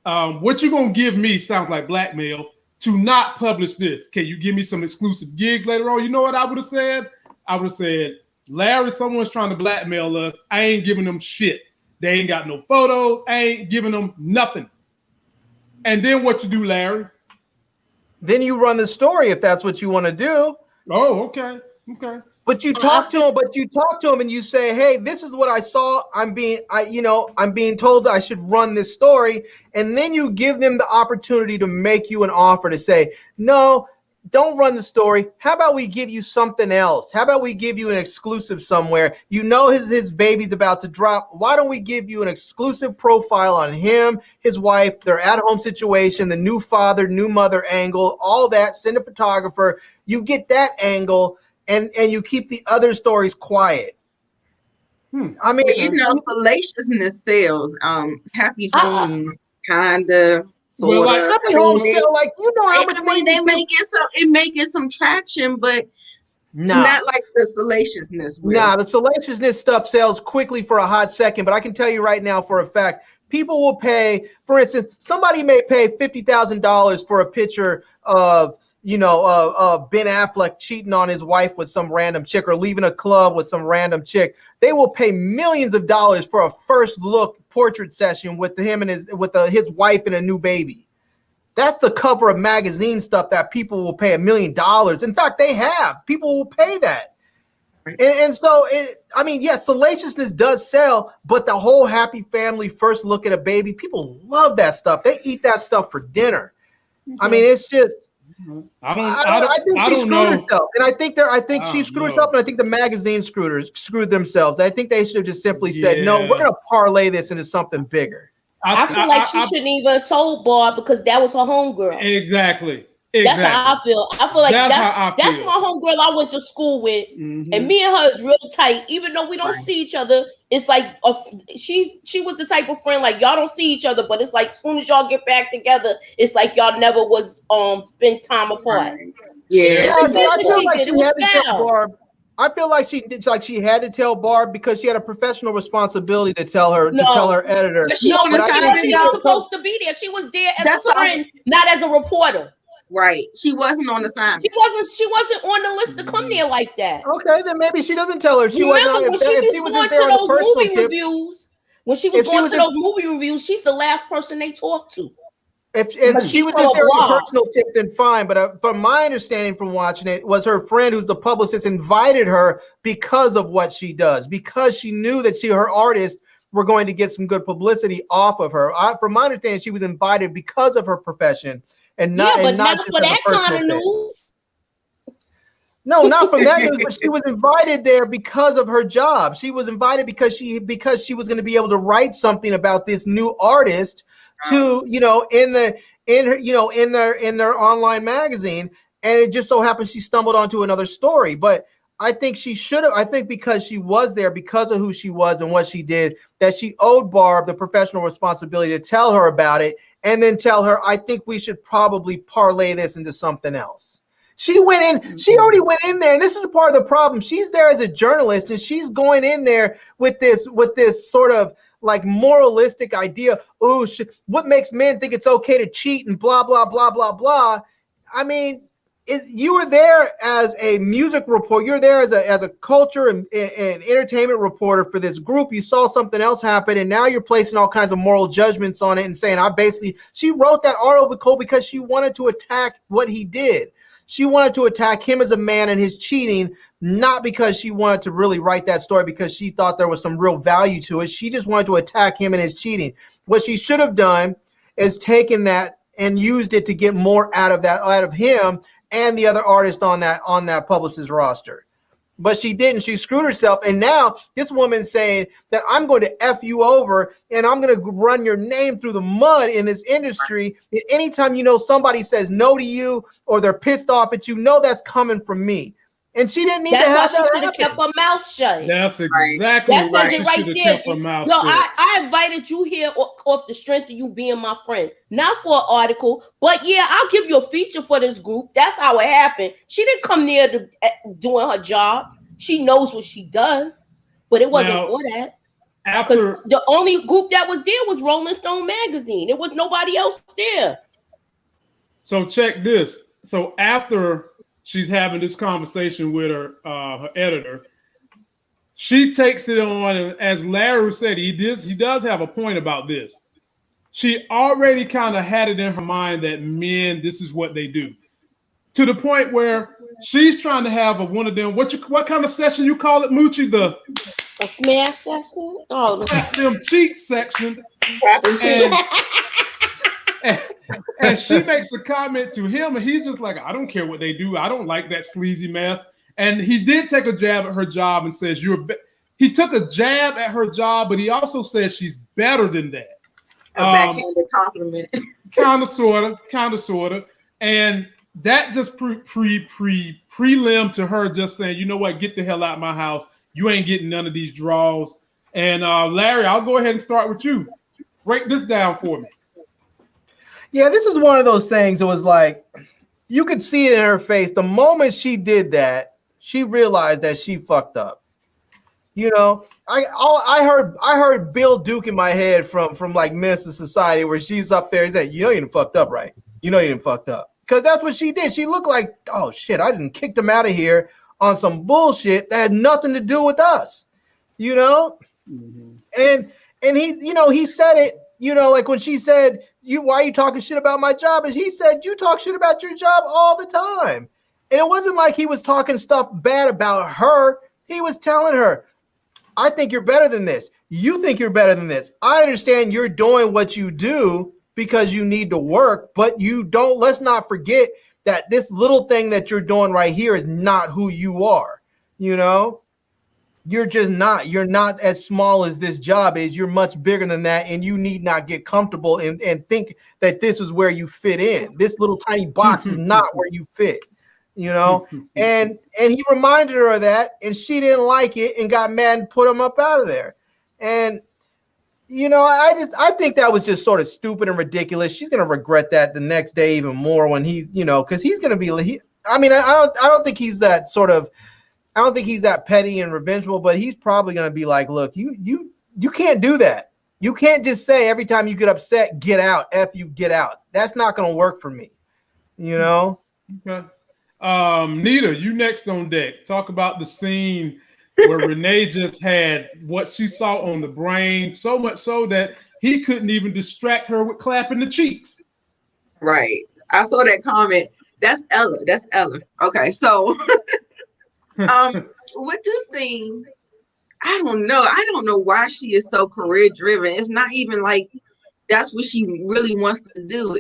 What you gonna give me sounds like blackmail to not publish this. Can you give me some exclusive gigs later on? You know what I would have said? I would have said, Larry, someone's trying to blackmail us. I ain't giving them shit. They ain't got no photos. I ain't giving them nothing. And then what you do, Larry? Then you run the story if that's what you want to do. Oh, okay. Okay. But you talk to him, and you say, hey, this is what I saw. I'm being told I should run this story. And then you give them the opportunity to make you an offer to say, no, don't run the story. How about we give you something else? How about we give you an exclusive somewhere? You know his baby's about to drop. Why don't we give you an exclusive profile on him, his wife, their at-home situation, the new father, new mother angle, all that. Send a photographer. You get that angle, and you keep the other stories quiet. I mean, you know, salaciousness sells. Happy home, kinda. Well, like, Happy home sale, like, you know how much money they may get some traction, but not like the salaciousness will. Nah, the salaciousness stuff sells quickly for a hot second, but I can tell you right now for a fact, people will pay, for instance, somebody may pay $50,000 for a picture of, you know, Ben Affleck cheating on his wife with some random chick or leaving a club with some random chick. They will pay millions of dollars for a first look portrait session with him and his wife and a new baby. That's the cover of magazine stuff that people will pay $1 million. In fact, they have. People will pay that. And so, I mean, yes, salaciousness does sell, but the whole happy family first look at a baby, people love that stuff. They eat that stuff for dinner. I mean, it's just. I think she screwed herself, and I think she screwed herself, and I think the magazine screwed themselves. I think they should have just simply said, "No, we're going to parlay this into something bigger." I feel like she shouldn't even have told Barb because that was her homegirl. Exactly. That's how I feel. I feel like that's my homegirl I went to school with, and me and her is real tight. Even though we don't see each other, it's like she was the type of friend like y'all don't see each other, but it's like as soon as y'all get back together, it's like y'all never was spend time apart. Yeah, I feel like she had to tell Barb. I feel like she had to tell Barb because she had a professional responsibility to tell her editor. But she was supposed to be there. She was there as a friend, not as a reporter. Right. She wasn't on the assignment. She wasn't on the list to come there like that. Okay, then maybe she doesn't tell her. She wasn't. When she was going to those movie reviews, those movie reviews, she's the last person they talk to. If she was just there on a personal tip, then fine. But from my understanding from watching it, was her friend, who's the publicist, invited her because of what she does, because she knew that her artists were going to get some good publicity off of her. From my understanding, she was invited because of her profession. And not just for that kind of news. No, not from that news, but she was invited there because of her job. She was invited because she was going to be able to write something about this new artist to, in their online magazine. And it just so happened she stumbled onto another story. But I think she should have. I think because she was there, because of who she was and what she did, that she owed Barb the professional responsibility to tell her about it. And then tell her, I think we should probably parlay this into something else. She already went in there, and this is part of the problem. She's there as a journalist, and she's going in there with this sort of like moralistic idea. Oh, what makes men think it's okay to cheat and blah, blah, blah, blah, blah. I mean, you were there as a music reporter. You're there as a culture and entertainment reporter for this group. You saw something else happen, and now you're placing all kinds of moral judgments on it and saying, she wrote that article because she wanted to attack what he did. She wanted to attack him as a man and his cheating, not because she wanted to really write that story because she thought there was some real value to it. She just wanted to attack him and his cheating. What she should have done is taken that and used it to get more out of him and the other artist on that publicist roster. But she didn't. She screwed herself. And now this woman's saying that I'm going to F you over and I'm going to run your name through the mud in this industry. And anytime somebody says no to you or they're pissed off at you, that's coming from me. And she didn't need to have that. That's why she should have kept her mouth shut. That's exactly right. That says it right there. Kept her mouth shut. I invited you here off the strength of you being my friend. Not for an article, but yeah, I'll give you a feature for this group. That's how it happened. She didn't come near to doing her job. She knows what she does, but it wasn't for that. Because the only group that was there was Rolling Stone magazine. There was nobody else there. So check this. So after she's having this conversation with her editor, she takes it on, and as Larry said, he does have a point about this. She already kind of had it in her mind that men, this is what they do, to the point where she's trying to have one of them. What kind of session you call it, Moochie? A smash session? Oh, them cheek section. and she makes a comment to him, and he's just like, I don't care what they do. I don't like that sleazy mess. And he did take a jab at her job and says, he took a jab at her job, but he also says she's better than that. A backhanded compliment. Kind of, sort of. And that just prelim to her just saying, you know what, get the hell out of my house. You ain't getting none of these draws. And Larry, I'll go ahead and start with you. Break this down for me. Yeah, this is one of those things. It was like, you could see it in her face. The moment she did that, she realized that she fucked up. You know, I heard Bill Duke in my head from like Menace to Society, where she's up there and said, you know, you done fucked up, right? You know, you done fucked up. Because that's what she did. She looked like, oh shit, I didn't kick him out of here on some bullshit that had nothing to do with us. You know? Mm-hmm. And he, you know, he said it, you know, like when she said, why are you talking shit about my job? And he said, you talk shit about your job all the time. And it wasn't like he was talking stuff bad about her. He was telling her, I think you're better than this. You think you're better than this. I understand you're doing what you do because you need to work, but let's not forget that this little thing that you're doing right here is not who you are. You know, you're just not. You're not as small as this job is. You're much bigger than that, and you need not get comfortable and think that this is where you fit in. This little tiny box is not where you fit. You know, and he reminded her of that, and she didn't like it and got mad and put him up out of there. And you know, I think that was just sort of stupid and ridiculous. She's gonna regret that the next day even more when he, you know, because he's gonna be. I don't think he's that sort of. I don't think he's that petty and revengeful, but he's probably gonna be like, look, you can't do that. You can't just say every time you get upset, get out. F you, get out. That's not gonna work for me. You know. Okay. Nita, you next on deck. Talk about the scene where Renee just had what she saw on the brain, so much so that he couldn't even distract her with clapping the cheeks. Right. I saw that comment. That's Ella. Okay, so with this scene, I don't know why she is so career driven. It's not even like that's what she really wants to do.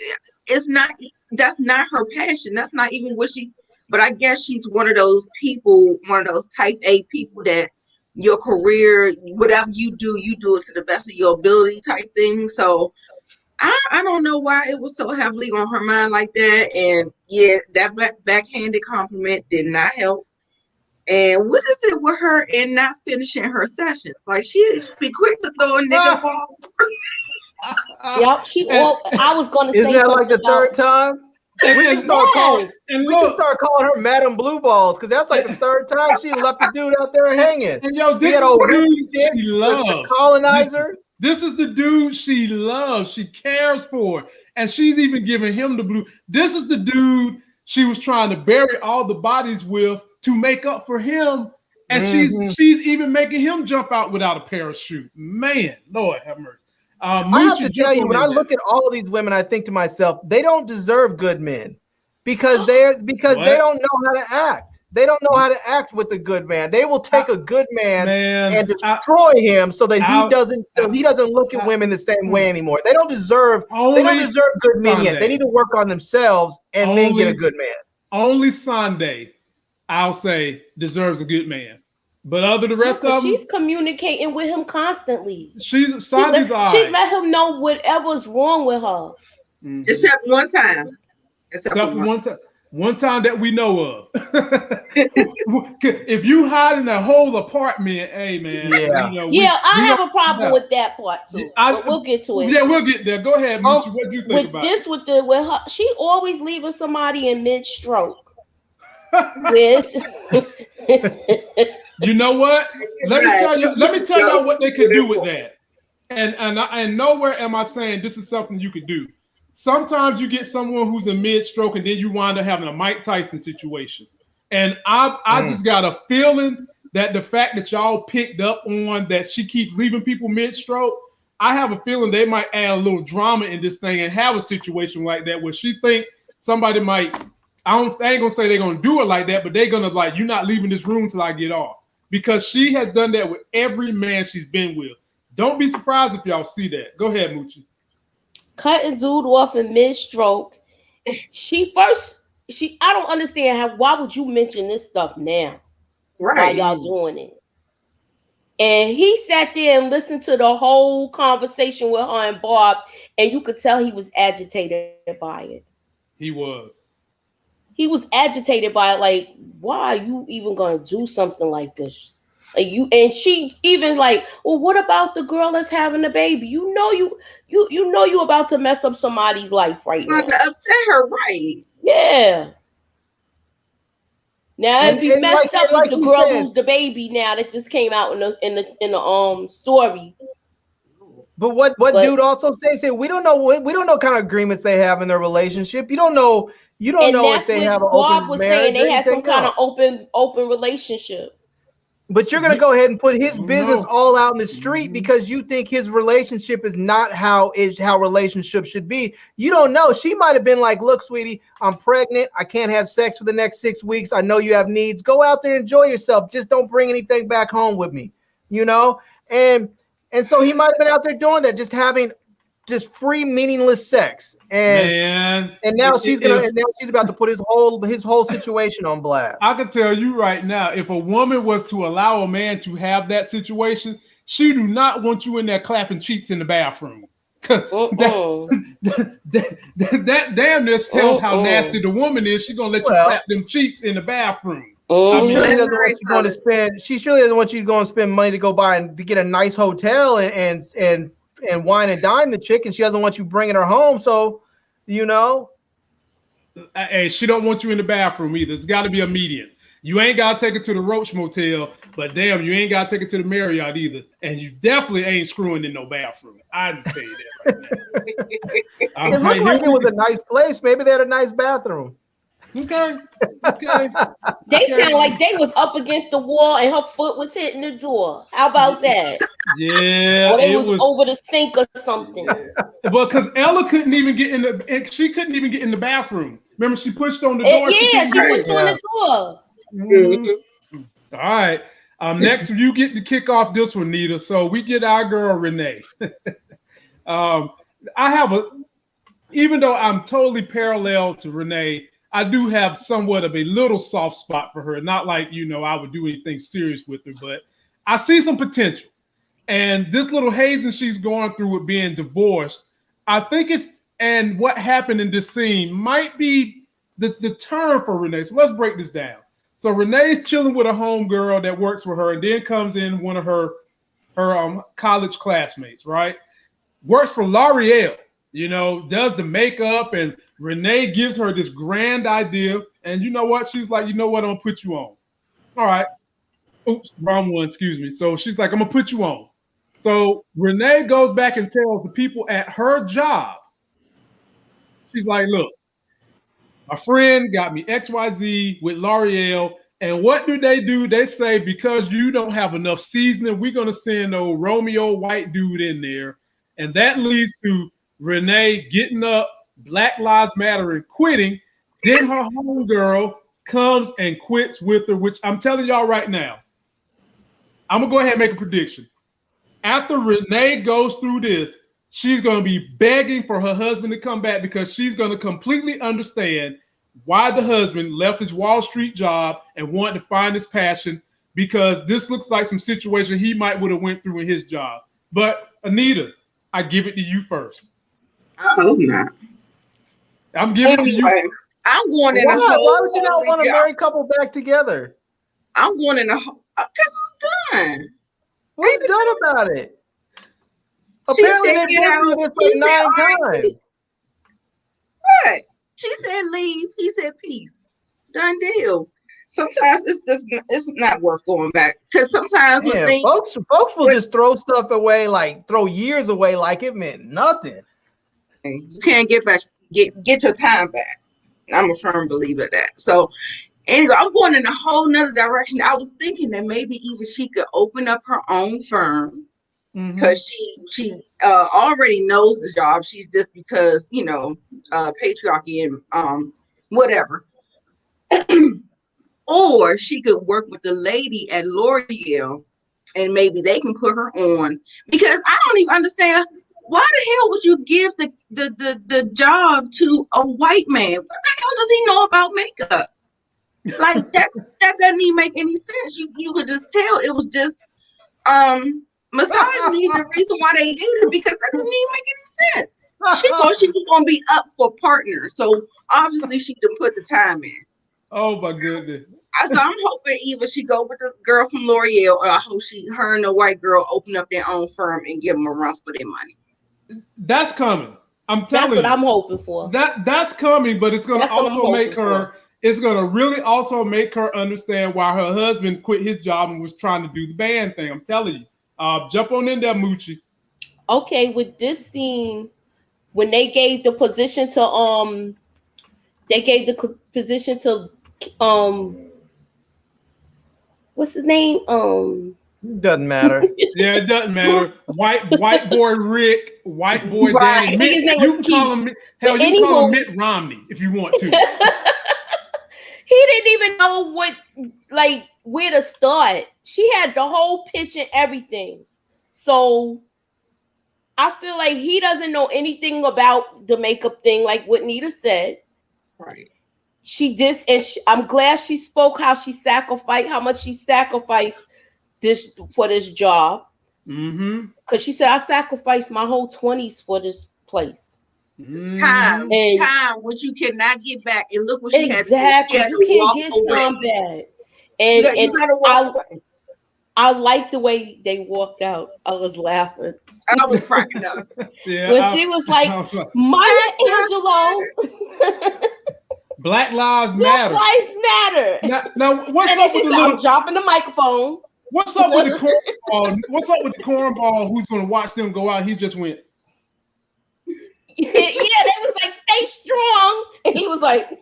That's not her passion. That's not even what but I guess she's one of those people, one of those type A people that your career, whatever you do it to the best of your ability type thing. So I don't know why it was so heavily on her mind like that. And yeah, that backhanded compliment did not help. And what is it with her and not finishing her sessions? Like she be quick to throw a nigga ball. Yep, I was gonna say. Is that like the third time? We can start calling her Madam Blue Balls, because that's like the third time she left the dude out there hanging. And yo, this is the dude she loves. Colonizer. This is the dude she loves. She cares for, and she's even giving him the blue. This is the dude she was trying to bury all the bodies with to make up for him, and she's even making him jump out without a parachute. Man, Lord have mercy. I have to tell you, when I look at all of these women, I think to myself, they don't deserve good men because they don't know how to act. They don't know how to act with a good man. They will take a good man and destroy him so that he doesn't look at women the same way anymore. They don't deserve good men yet. They need to work on themselves and then get a good man. Only Sunday, I'll say, deserves a good man. But other the rest of them, she's communicating with him constantly. She let him know whatever's wrong with her. Mm-hmm. Except one time. Except for one time that we know of. If you hide in a whole apartment, hey man. Yeah, I have a problem with that part too. But we'll get to it. Yeah, we'll get there. Go ahead, Moochie. What do you think about this? With her, she always leaving somebody in mid-stroke. You know what? Let me tell you what they could do with that. And nowhere am I saying this is something you could do. Sometimes you get someone who's in mid-stroke and then you wind up having a Mike Tyson situation. And I just got a feeling that the fact that y'all picked up on that she keeps leaving people mid-stroke, I have a feeling they might add a little drama in this thing and have a situation like that where she think somebody might, I ain't gonna say they're gonna do it like that, but they're gonna like, you're not leaving this room till I get off. Because she has done that with every man she's been with. Don't be surprised if y'all see that. Go ahead, Moochie. cutting dude off in mid-stroke. I don't understand why would you mention this stuff now? While y'all doing it? And he sat there and listened to the whole conversation with her and Bob, and you could tell he was agitated by it. He was. He was agitated by it. Like, why are you even gonna do something like this? Like and she even like, well, what about the girl that's having the baby? You know you about to mess up somebody's life right now. To upset her, right? Yeah. Now it'd be messed up if the girl lose the baby now that just came out in the story. But what dude also says here, we don't know what kind of agreements they have in their relationship. You don't know if they have an open marriage. Bob was saying they had some kind of open relationship. But you're gonna go ahead and put his business all out in the street because you think his relationship is not how relationships should be. You don't know. She might have been like, "Look, sweetie, I'm pregnant. I can't have sex for the next 6 weeks. I know you have needs. Go out there and enjoy yourself. Just don't bring anything back home with me." You know, and so he might have been out there doing that, just having free, meaningless sex. And now she's about to put his whole situation on blast. I can tell you right now, if a woman was to allow a man to have that situation, she do not want you in there clapping cheeks in the bathroom. that damn near tells how nasty the woman is. She's gonna let you clap them cheeks in the bathroom. She surely doesn't want you going to spend. She surely doesn't want you to go and spend money to go buy and to get a nice hotel and wine and dine the chick, and she doesn't want you bringing her home. So, you know, hey, she don't want you in the bathroom either. It's got to be a median. You ain't got to take it to the Roach Motel, but damn, you ain't got to take it to the Marriott either. And you definitely ain't screwing in no bathroom. I just tell you that right now. It looked like it was a nice place. Maybe they had a nice bathroom. Okay. They sound like they was up against the wall and her foot was hitting the door. How about that? Yeah. Or they was over the sink or something. But because Ella couldn't even get in she couldn't even get in the bathroom. Remember, she pushed on the door. She pushed on the door. Mm-hmm. All right. Next, you get to kick off this one, Nita. So we get our girl Renee. Even though I'm totally parallel to Renee, I do have somewhat of a little soft spot for her. Not like, I would do anything serious with her, but I see some potential. And this little hazing she's going through with being divorced, I think and what happened in this scene might be the turn for Renee. So let's break this down. So Renee's chilling with a homegirl that works for her, and then comes in one of her college classmates, right? Works for L'Oreal, does the makeup, and Renee gives her this grand idea. And you know what? She's like, you know what? I'm gonna put you on. All right. Oops, wrong one, excuse me. So she's like, I'm gonna put you on. So Renee goes back and tells the people at her job, she's like, look, my friend got me XYZ with L'Oreal. And what do? They say, because you don't have enough seasoning, we're going to send old Romeo white dude in there. And that leads to Renee getting up, Black Lives Matter, and quitting. Then her homegirl comes and quits with her, which I'm telling y'all right now, I'm going to go ahead and make a prediction. After Renee goes through this, she's going to be begging for her husband to come back, because she's going to completely understand why the husband left his Wall Street job and wanted to find his passion, because this looks like some situation he might would have went through in his job. But Anita, I give it to you first. I hope not. I'm giving it to you. I'm going in a whole. Why would you not want a married couple back together? I'm going in a whole, because it's done. What's done about it? She Apparently said, they've been through this like 9 times. What? She said leave. He said peace. Done deal. Sometimes it's not worth going back, because sometimes when things, folks will just throw stuff away, like throw years away, like it meant nothing. You can't get your time back. I'm a firm believer of that. So anyway, I'm going in a whole nother direction. I was thinking that maybe even she could open up her own firm, because she already knows the job. She's just, because patriarchy and whatever. Or she could work with the lady at L'Oreal, and maybe they can put her on, because I don't even understand why the hell would you give the job to a white man? What the hell does he know about makeup? Like that doesn't even make any sense. You could just tell it was just misogyny, the reason why they dated, because that didn't even make any sense. She thought she was gonna be up for partner, so obviously she didn't put the time in. Oh my goodness. So I'm hoping either she go with the girl from L'Oreal, or I hope her and the white girl open up their own firm and give them a run for their money. That's coming. I'm telling you. That's what I'm hoping for. That's coming, but it's going to also make her. It's going to really also make her understand why her husband quit his job and was trying to do the band thing. I'm telling you. Jump on in there, Moochie. Okay, with this scene, when they gave the position to what's his name? Doesn't matter. Yeah, it doesn't matter. White boy Rick, white boy Right. Danny. His name You was can call him. Hell, you can call him Mitt Romney if you want to. He didn't even know where to start. She had the whole pitch and everything. So I feel like he doesn't know anything about the makeup thing, like what Nita said. Right. She did, and I'm glad she spoke how much she sacrificed for this job. Mm-hmm. Because she said, I sacrificed my whole 20s for this place. Time, which you cannot get back. And look what she had to do. Exactly. She had You to can't walk get away. time back. And You gotta walk away. I like the way they walked out. I was laughing. I was cracking up. Yeah, when she was like, Maya Angelou. Black Lives Matter. Black Lives Matter. Now what's and up then with I'm dropping the microphone. What's up with the cornball? What's up with the cornball? Who's going to watch them go out? He just went. Yeah, they was like, stay strong. And he was like, it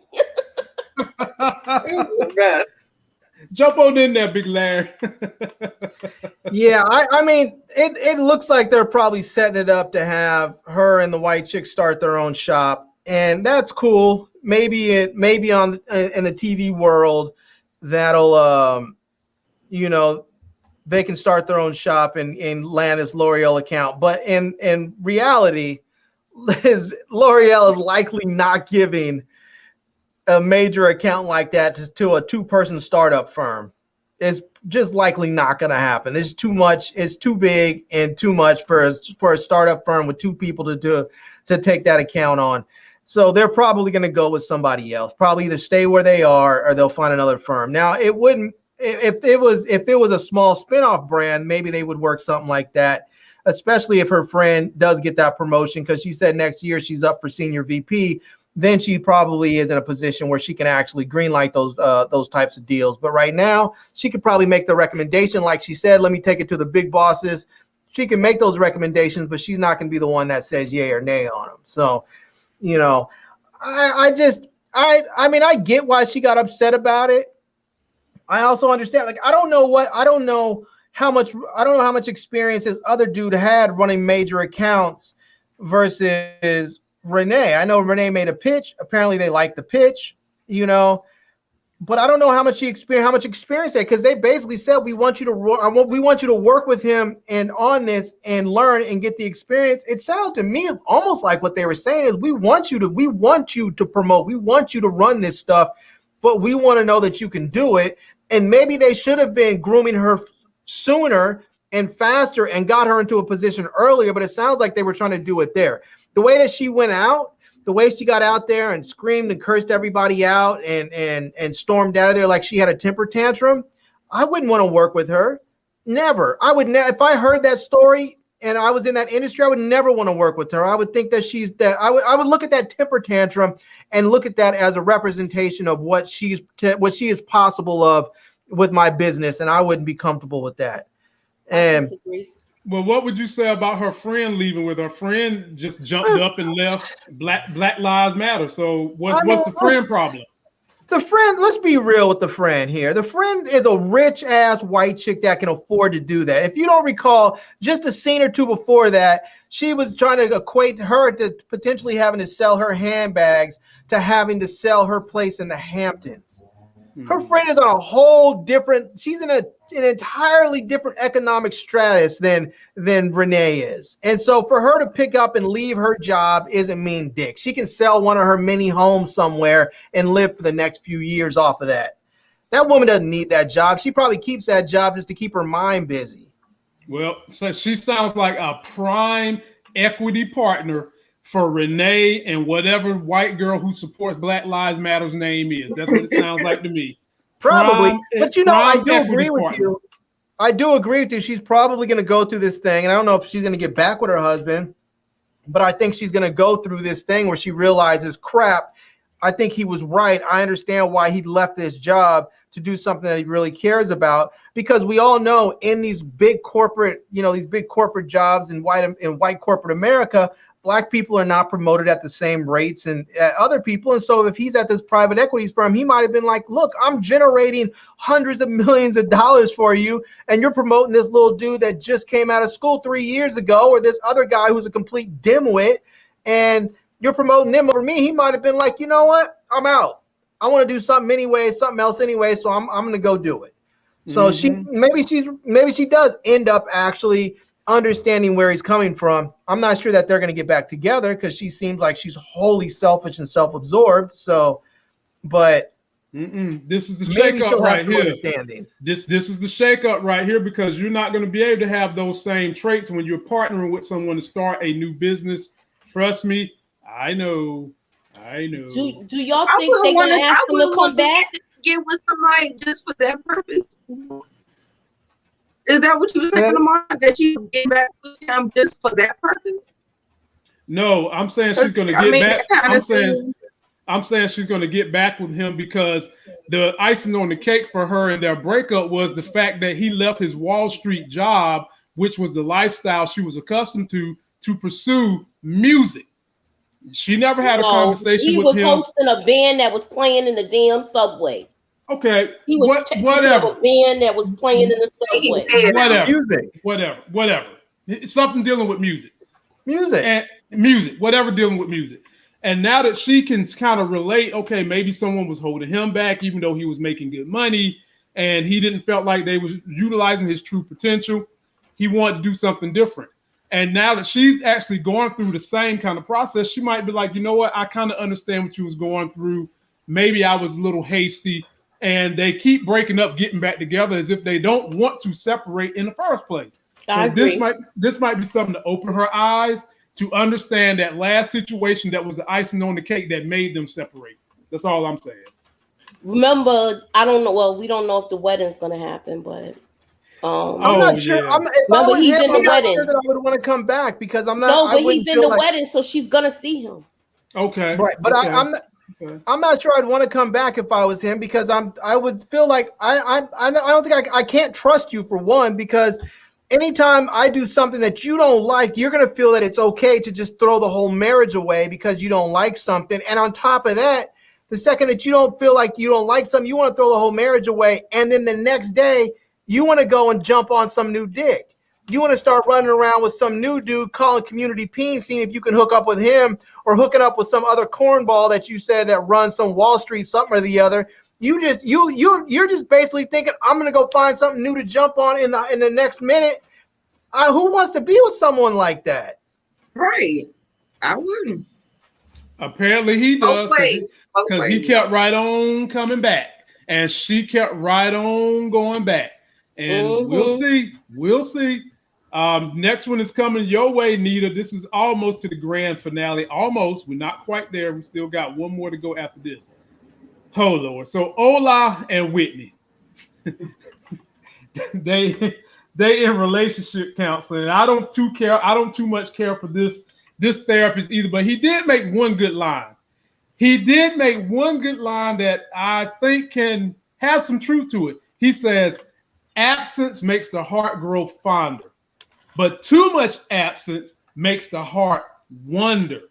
was the best. Jump on in there, Big Larry. Yeah, I mean, it looks like they're probably setting it up to have her and the white chick start their own shop. And that's cool. Maybe in the TV world, that'll, they can start their own shop and land this L'Oreal account. But in reality, L'Oreal is likely not giving a major account like that to a two-person startup firm. It's just likely not going to happen. It's too much. It's too big and too much for a startup firm with two people to take that account on. So they're probably going to go with somebody else. Probably either stay where they are or they'll find another firm. Now, it wouldn't. If it was a small spinoff brand, maybe they would work something like that, especially if her friend does get that promotion, because she said next year she's up for senior VP. Then she probably is in a position where she can actually greenlight those types of deals. But right now, she could probably make the recommendation, like she said, let me take it to the big bosses. She can make those recommendations, but she's not going to be the one that says yay or nay on them. So, I get why she got upset about it. I also understand, I don't know how much experience this other dude had running major accounts versus Renee. I know Renee made a pitch. Apparently they liked the pitch, but I don't know how much experience they, because they basically said, we want you to work with him and on this and learn and get the experience. It sounded to me almost like what they were saying is, we want you to promote, we want you to run this stuff, but we want to know that you can do it. And maybe they should have been grooming her sooner and faster and got her into a position earlier, but it sounds like they were trying to do it there. The way that she went out, the way she got out there and screamed and cursed everybody out and stormed out of there like she had a temper tantrum, I wouldn't want to work with her. Never. I would if I heard that story and I was in that industry, I would never want to work with her. I would think that I would look at that temper tantrum and look at that as a representation of what she is possible of with my business, and I wouldn't be comfortable with that. And I disagree. Well, what would you say about her friend leaving with her friend just jumped up and left? Black Lives Matter. So what's the friend problem? The friend, let's be real with the friend here. The friend is a rich ass white chick that can afford to do that. If you don't recall, just a scene or two before that, she was trying to equate her to potentially having to sell her handbags to having to sell her place in the Hamptons. Her friend is on a whole different. She's in an entirely different economic stratus than Renee is, and so for her to pick up and leave her job isn't mean dick. She can sell one of her mini homes somewhere and live for the next few years off of that. That woman doesn't need that job. She probably keeps that job just to keep her mind busy. Well, so she sounds like a prime equity partner for Renee and whatever white girl who supports Black Lives Matter's name is. That's what it sounds like to me. Probably. But you know, I do equity agree with partner. you. I do agree with you. She's probably going to go through this thing. And I don't know if she's going to get back with her husband, but I think she's going to go through this thing where she realizes, crap, I think he was right. I understand why he left this job to do something that he really cares about, because we all know in these big corporate, these big corporate jobs in white corporate America, Black people are not promoted at the same rates and other people. And so if he's at this private equities firm, he might have been like, look, I'm generating hundreds of millions of dollars for you, and you're promoting this little dude that just came out of school 3 years ago, or this other guy who's a complete dimwit, and you're promoting him over me. He might have been like, you know what? I'm out. I want to do something else anyway, so I'm going to go do it. So maybe she does end up actually understanding where he's coming from. I'm not sure that they're going to get back together because she seems like she's wholly selfish and self-absorbed. So, but this is the shakeup right here. This is the shakeup right here, because you're not going to be able to have those same traits when you're partnering with someone to start a new business. Trust me, I know. Do y'all think they're going to ask him to come back? Get with somebody just for that purpose? Is that what you were saying, Lamar? That you get back with him just for that purpose? No, I'm saying she's going to get back. I'm saying she's going to get back with him because the icing on the cake for her and their breakup was the fact that he left his Wall Street job, which was the lifestyle she was accustomed to pursue music. She never had a conversation with him. He was hosting a band that was playing in the damn subway. Okay. He was taking care of a band that was playing in the subway. Whatever. Something dealing with music. Whatever dealing with music. And now that she can kind of relate, okay, maybe someone was holding him back, even though he was making good money, and he didn't felt like they was utilizing his true potential. He wanted to do something different. And now that she's actually going through the same kind of process, she might be like, you know what? I kind of understand what you was going through. Maybe I was a little hasty. And they keep breaking up, getting back together as if they don't want to separate in the first place. This might be something to open her eyes to understand that last situation that was the icing on the cake that made them separate. That's all I'm saying. Remember, I don't know. Well, we don't know if the wedding's going to happen, but I'm not sure. Yeah. Remember, he's in the wedding. Sure that I would want to come back because I'm not. No, but he's in the wedding, so she's gonna see him. Okay, right. But okay. I'm not sure I'd want to come back if I was him, because I would feel like I don't think I can't trust you, for one, because anytime I do something that you don't like, you're gonna feel that it's okay to just throw the whole marriage away because you don't like something. And on top of that, the second that you don't feel like you don't like something, you want to throw the whole marriage away, and then the next day you want to go and jump on some new dick. You want to start running around with some new dude, calling community peen, seeing if you can hook up with him, or hooking up with some other cornball that you said that runs some Wall Street something or the other. You're just basically thinking, I'm gonna go find something new to jump on in the next minute. Who wants to be with someone like that? Right, I wouldn't. Apparently he does, because he kept right on coming back, and she kept right on going back. And we'll see. Next one is coming your way, Nita. This is almost to the grand finale. Almost. We're not quite there. We still got one more to go after this. Oh, Lord. So Ola and Whitney, they in relationship counseling. And I don't too much care for this therapist either. But he did make one good line. That I think can have some truth to it. He says, absence makes the heart grow fonder, but too much absence makes the heart wonder.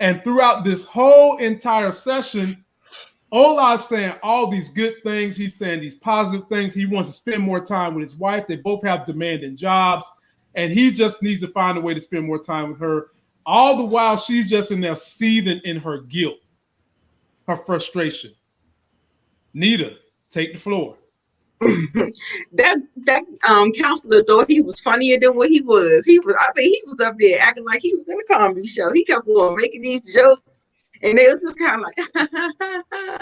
And throughout this whole entire session, Ola's saying all these good things. He's saying these positive things. He wants to spend more time with his wife. They both have demanding jobs, and he just needs to find a way to spend more time with her. All the while, she's just in there seething in her guilt, her frustration. Nita, Take the floor. that counselor thought he was funnier than what he was. He was up there acting like he was in a comedy show. He kept on making these jokes, and they was just kind of like,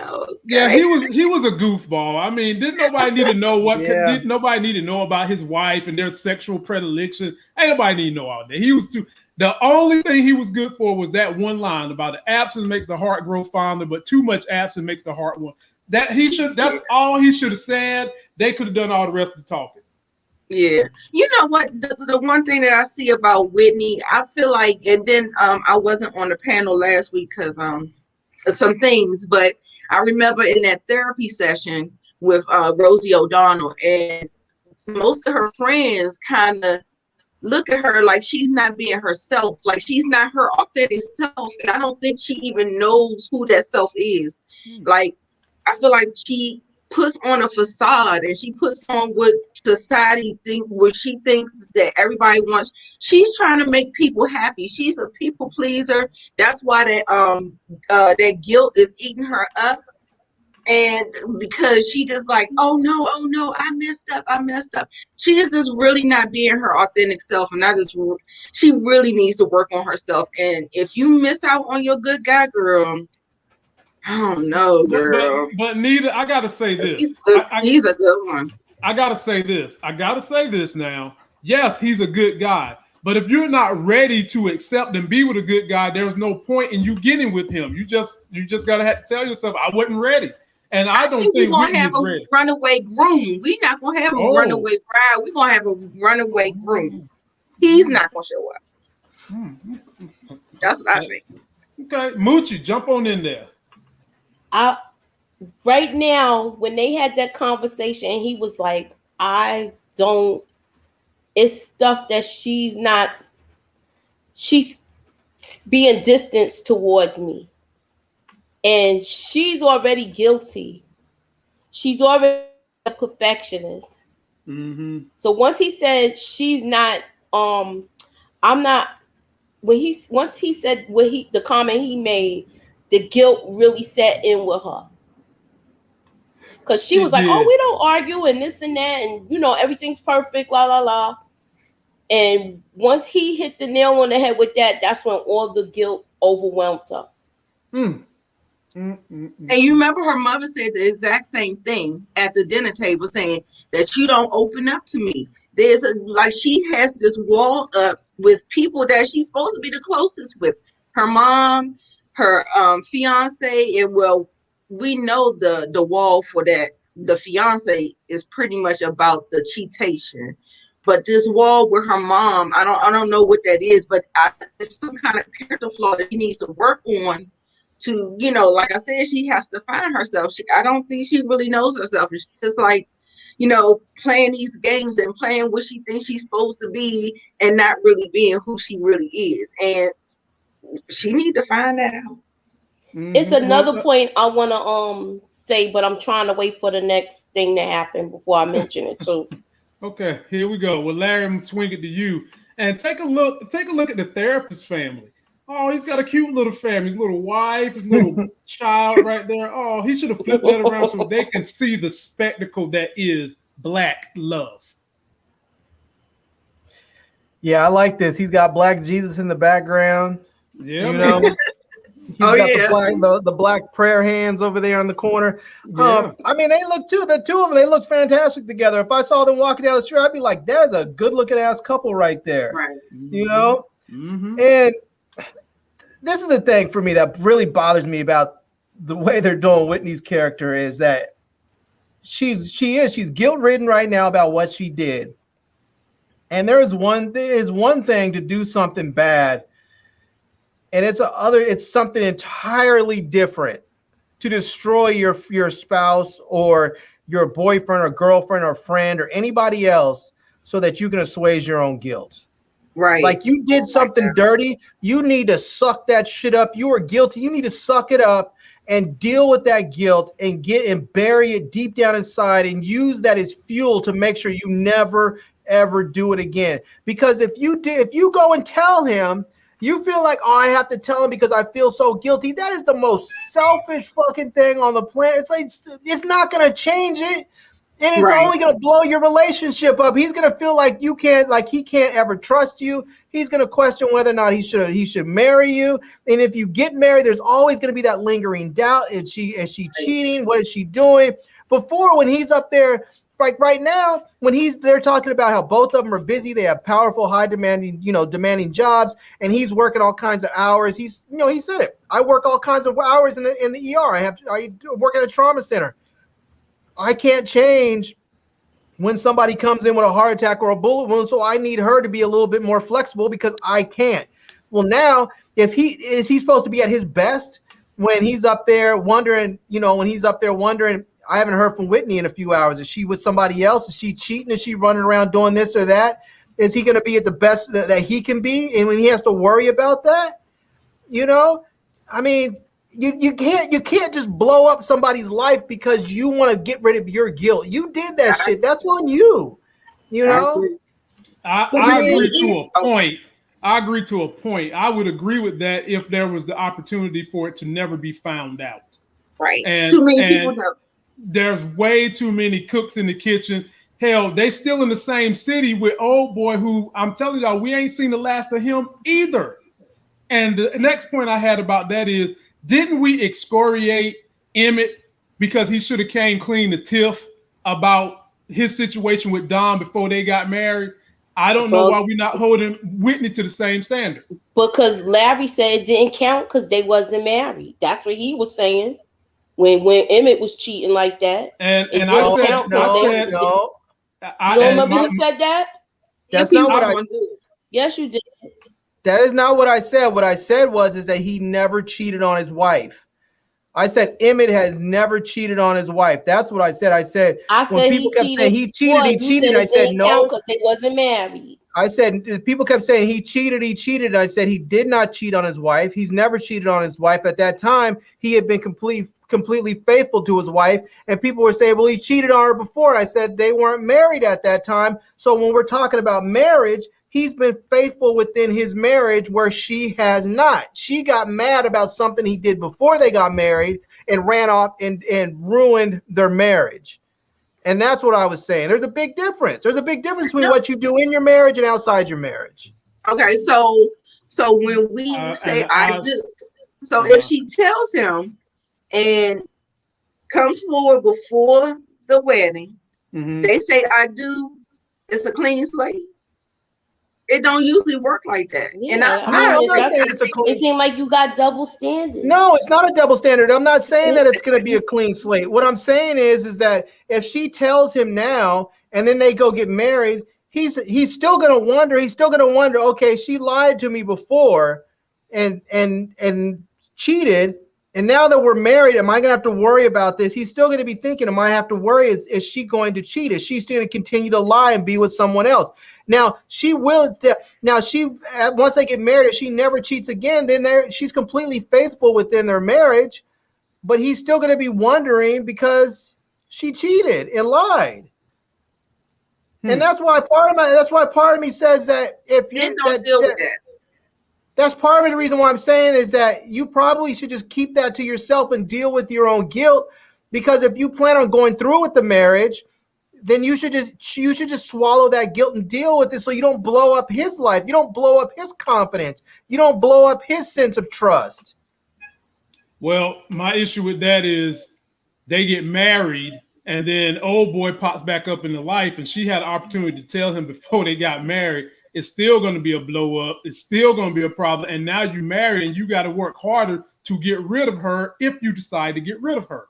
okay. Yeah, he was a goofball. I mean, didn't nobody need to know did nobody need to know about his wife and their sexual predilection? Ain't nobody need to know all that. He was too. The only thing he was good for was that one line about the absence makes the heart grow fonder, but too much absence makes the heart warm. That's all he should have said. They could have done all the rest of the talking. Yeah. You know what? The one thing that I see about Whitney, I feel like, and then I wasn't on the panel last week because some things, but I remember in that therapy session with Rosie O'Donnell, and most of her friends kind of look at her like she's not being herself, like she's not her authentic self, and I don't think she even knows who that self is. Like, I feel like she puts on a facade and she puts on what society what she thinks that everybody wants. She's trying to make people happy. She's a people pleaser. That's why that guilt is eating her up. And because she just like, oh no, I messed up. She is just really not being her authentic self. And she really needs to work on herself. And if you miss out on your good guy, girl, I don't know, girl. But Nita, I gotta say this. He's a good one. I gotta say this now. Yes, he's a good guy. But if you're not ready to accept and be with a good guy, there's no point in you getting with him. You just gotta have to tell yourself, I wasn't ready. And I don't think we're gonna have a runaway groom. We're not gonna have a runaway bride. We're gonna have a runaway groom. He's not gonna show up. That's what I think. Okay, Moochie, jump on in there. Right now, when they had that conversation, he was like, it's stuff that she's being distanced towards me. And she's already guilty. She's already a perfectionist. Mm-hmm. So once he said she's not, I'm not, once he said the comment he made, the guilt really set in with her. Because she was like, oh, we don't argue and this and that, and everything's perfect, la la la. And once he hit the nail on the head with that, that's when all the guilt overwhelmed her. And you remember her mother said the exact same thing at the dinner table, saying that you don't open up to me. She has this wall up with people that she's supposed to be the closest with. Her mom, her fiance, and we know the wall for that. The fiance is pretty much about the cheatation, but this wall with her mom, I don't know what that is, but it's some kind of character flaw that she needs to work on. To, like I said, she has to find herself. I don't think she really knows herself. She's just like, playing these games and playing what she thinks she's supposed to be and not really being who she really is. And she need to find that out. Mm-hmm. It's another point I want to say, but I'm trying to wait for the next thing to happen before I mention it too. Okay, here we go. Well, Larry, I'm gonna swing it to you. And take a look at the therapist family. Oh, he's got a cute little family. His little wife, his little child right there. Oh, he should have flipped that around so they can see the spectacle that is Black love. Yeah, I like this. He's got Black Jesus in the background. Yeah, He's got the black prayer hands over there on the corner. Yeah. I mean, the two of them, they look fantastic together. If I saw them walking down the street, I'd be like, that is a good looking ass couple right there. Right. Mm-hmm. And this is the thing for me that really bothers me about the way they're doing Whitney's character is that she's guilt-ridden right now about what she did. And there is one thing to do something bad, and it's something entirely different to destroy your spouse or your boyfriend or girlfriend or friend or anybody else so that you can assuage your own guilt. Right. Like you did something dirty. You need to suck that shit up. You are guilty. You need to suck it up and deal with that guilt and bury it deep down inside and use that as fuel to make sure you never, ever do it again. Because if you go and tell him You feel like, oh, I have to tell him because I feel so guilty. That is the most selfish fucking thing on the planet. It's like, it's not going to change it. And it's only going to blow your relationship up. He's going to feel like he can't ever trust you. He's going to question whether or not he should marry you. And if you get married, there's always going to be that lingering doubt. Is she cheating? What is she doing? Before, when he's up there, like right now, when they're talking about how both of them are busy, they have powerful, high demanding jobs, and he's working all kinds of hours. He said it. I work all kinds of hours in the ER. I work at a trauma center. I can't change when somebody comes in with a heart attack or a bullet wound, so I need her to be a little bit more flexible because I can't. Well, now, if he's supposed to be at his best when he's up there wondering, I haven't heard from Whitney in a few hours. Is she with somebody else? Is she cheating? Is she running around doing this or that? Is he going to be at the best that he can be? And when he has to worry about that, I mean, you can't just blow up somebody's life because you want to get rid of your guilt. You did that shit. That's on you. I agree to a point. I agree to a point. I would agree with that if there was the opportunity for it to never be found out. Right. And, too many people know. There's way too many cooks in the kitchen. Hell, they still in the same city with old boy who I'm telling y'all, we ain't seen the last of him either. And the next point I had about that is, didn't we excoriate Emmett because he should have came clean to Tiff about his situation with Don before they got married? I don't know why we're not holding Whitney to the same standard. Because Larry said it didn't count because they wasn't married. That's what he was saying. When Emmett was cheating like that, and I said no. You don't remember he said that? That's not what I did. Yes, you did. That is not what I said. What I said is that he never cheated on his wife. I said Emmett has never cheated on his wife. That's what I said. I said when people kept saying he cheated. I said no, because they wasn't married. I said people kept saying he cheated. I said he did not cheat on his wife. He's never cheated on his wife. At that time, he had been completely faithful to his wife, and people were saying, well, he cheated on her before. I said they weren't married at that time. So when we're talking about marriage, he's been faithful within his marriage where she has not. She got mad about something he did before they got married and ran off and ruined their marriage. And that's what I was saying. There's a big difference. There's a big difference between what you do in your marriage and outside your marriage. Okay, so when we say I do, so if she tells him and comes forward before the wedding, they say I do, it's a clean slate. It don't usually work like that. Yeah, and it seems like you got double standards. No, it's not a double standard. I'm not saying that it's going to be a clean slate. What I'm saying is that if she tells him now and then they go get married, he's still going to wonder. He's still going to wonder, okay, she lied to me before and cheated. And now that we're married, am I going to have to worry about this? He's still going to be thinking, am I have to worry? Is she going to cheat? Is she still going to continue to lie and be with someone else? Now, she will. Now, once they get married, if she never cheats again, then she's completely faithful within their marriage. But he's still going to be wondering because she cheated and lied. And that's why part of me says that if you don't deal with that. That's part of the reason why I'm saying is that you probably should just keep that to yourself and deal with your own guilt. Because if you plan on going through with the marriage, then you should just swallow that guilt and deal with it so you don't blow up his life. You don't blow up his confidence. You don't blow up his sense of trust. Well, my issue with that is they get married and then old boy pops back up in the life and she had an opportunity to tell him before they got married. It's still going to be a blow up. It's still going to be a problem. And now you're married and you got to work harder to get rid of her if you decide to get rid of her.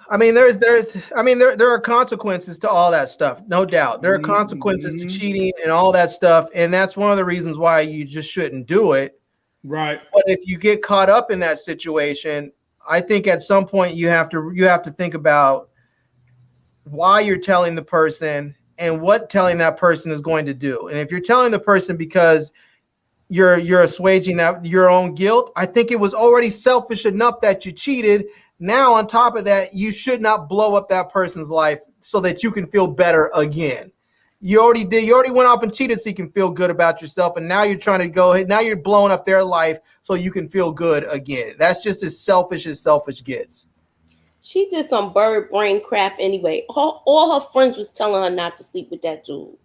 I mean, there are consequences to all that stuff. No doubt. There are consequences to cheating and all that stuff. And that's one of the reasons why you just shouldn't do it. Right. But if you get caught up in that situation, I think at some point you have to think about why you're telling the person and what telling that person is going to do. And if you're telling the person because you're assuaging your own guilt, I think it was already selfish enough that you cheated. Now, on top of that, you should not blow up that person's life so that you can feel better again. You already did. You already went off and cheated so you can feel good about yourself. And now you're trying to go ahead. Now you're blowing up their life so you can feel good again. That's just as selfish gets. She did some bird brain crap anyway. All her friends was telling her not to sleep with that dude.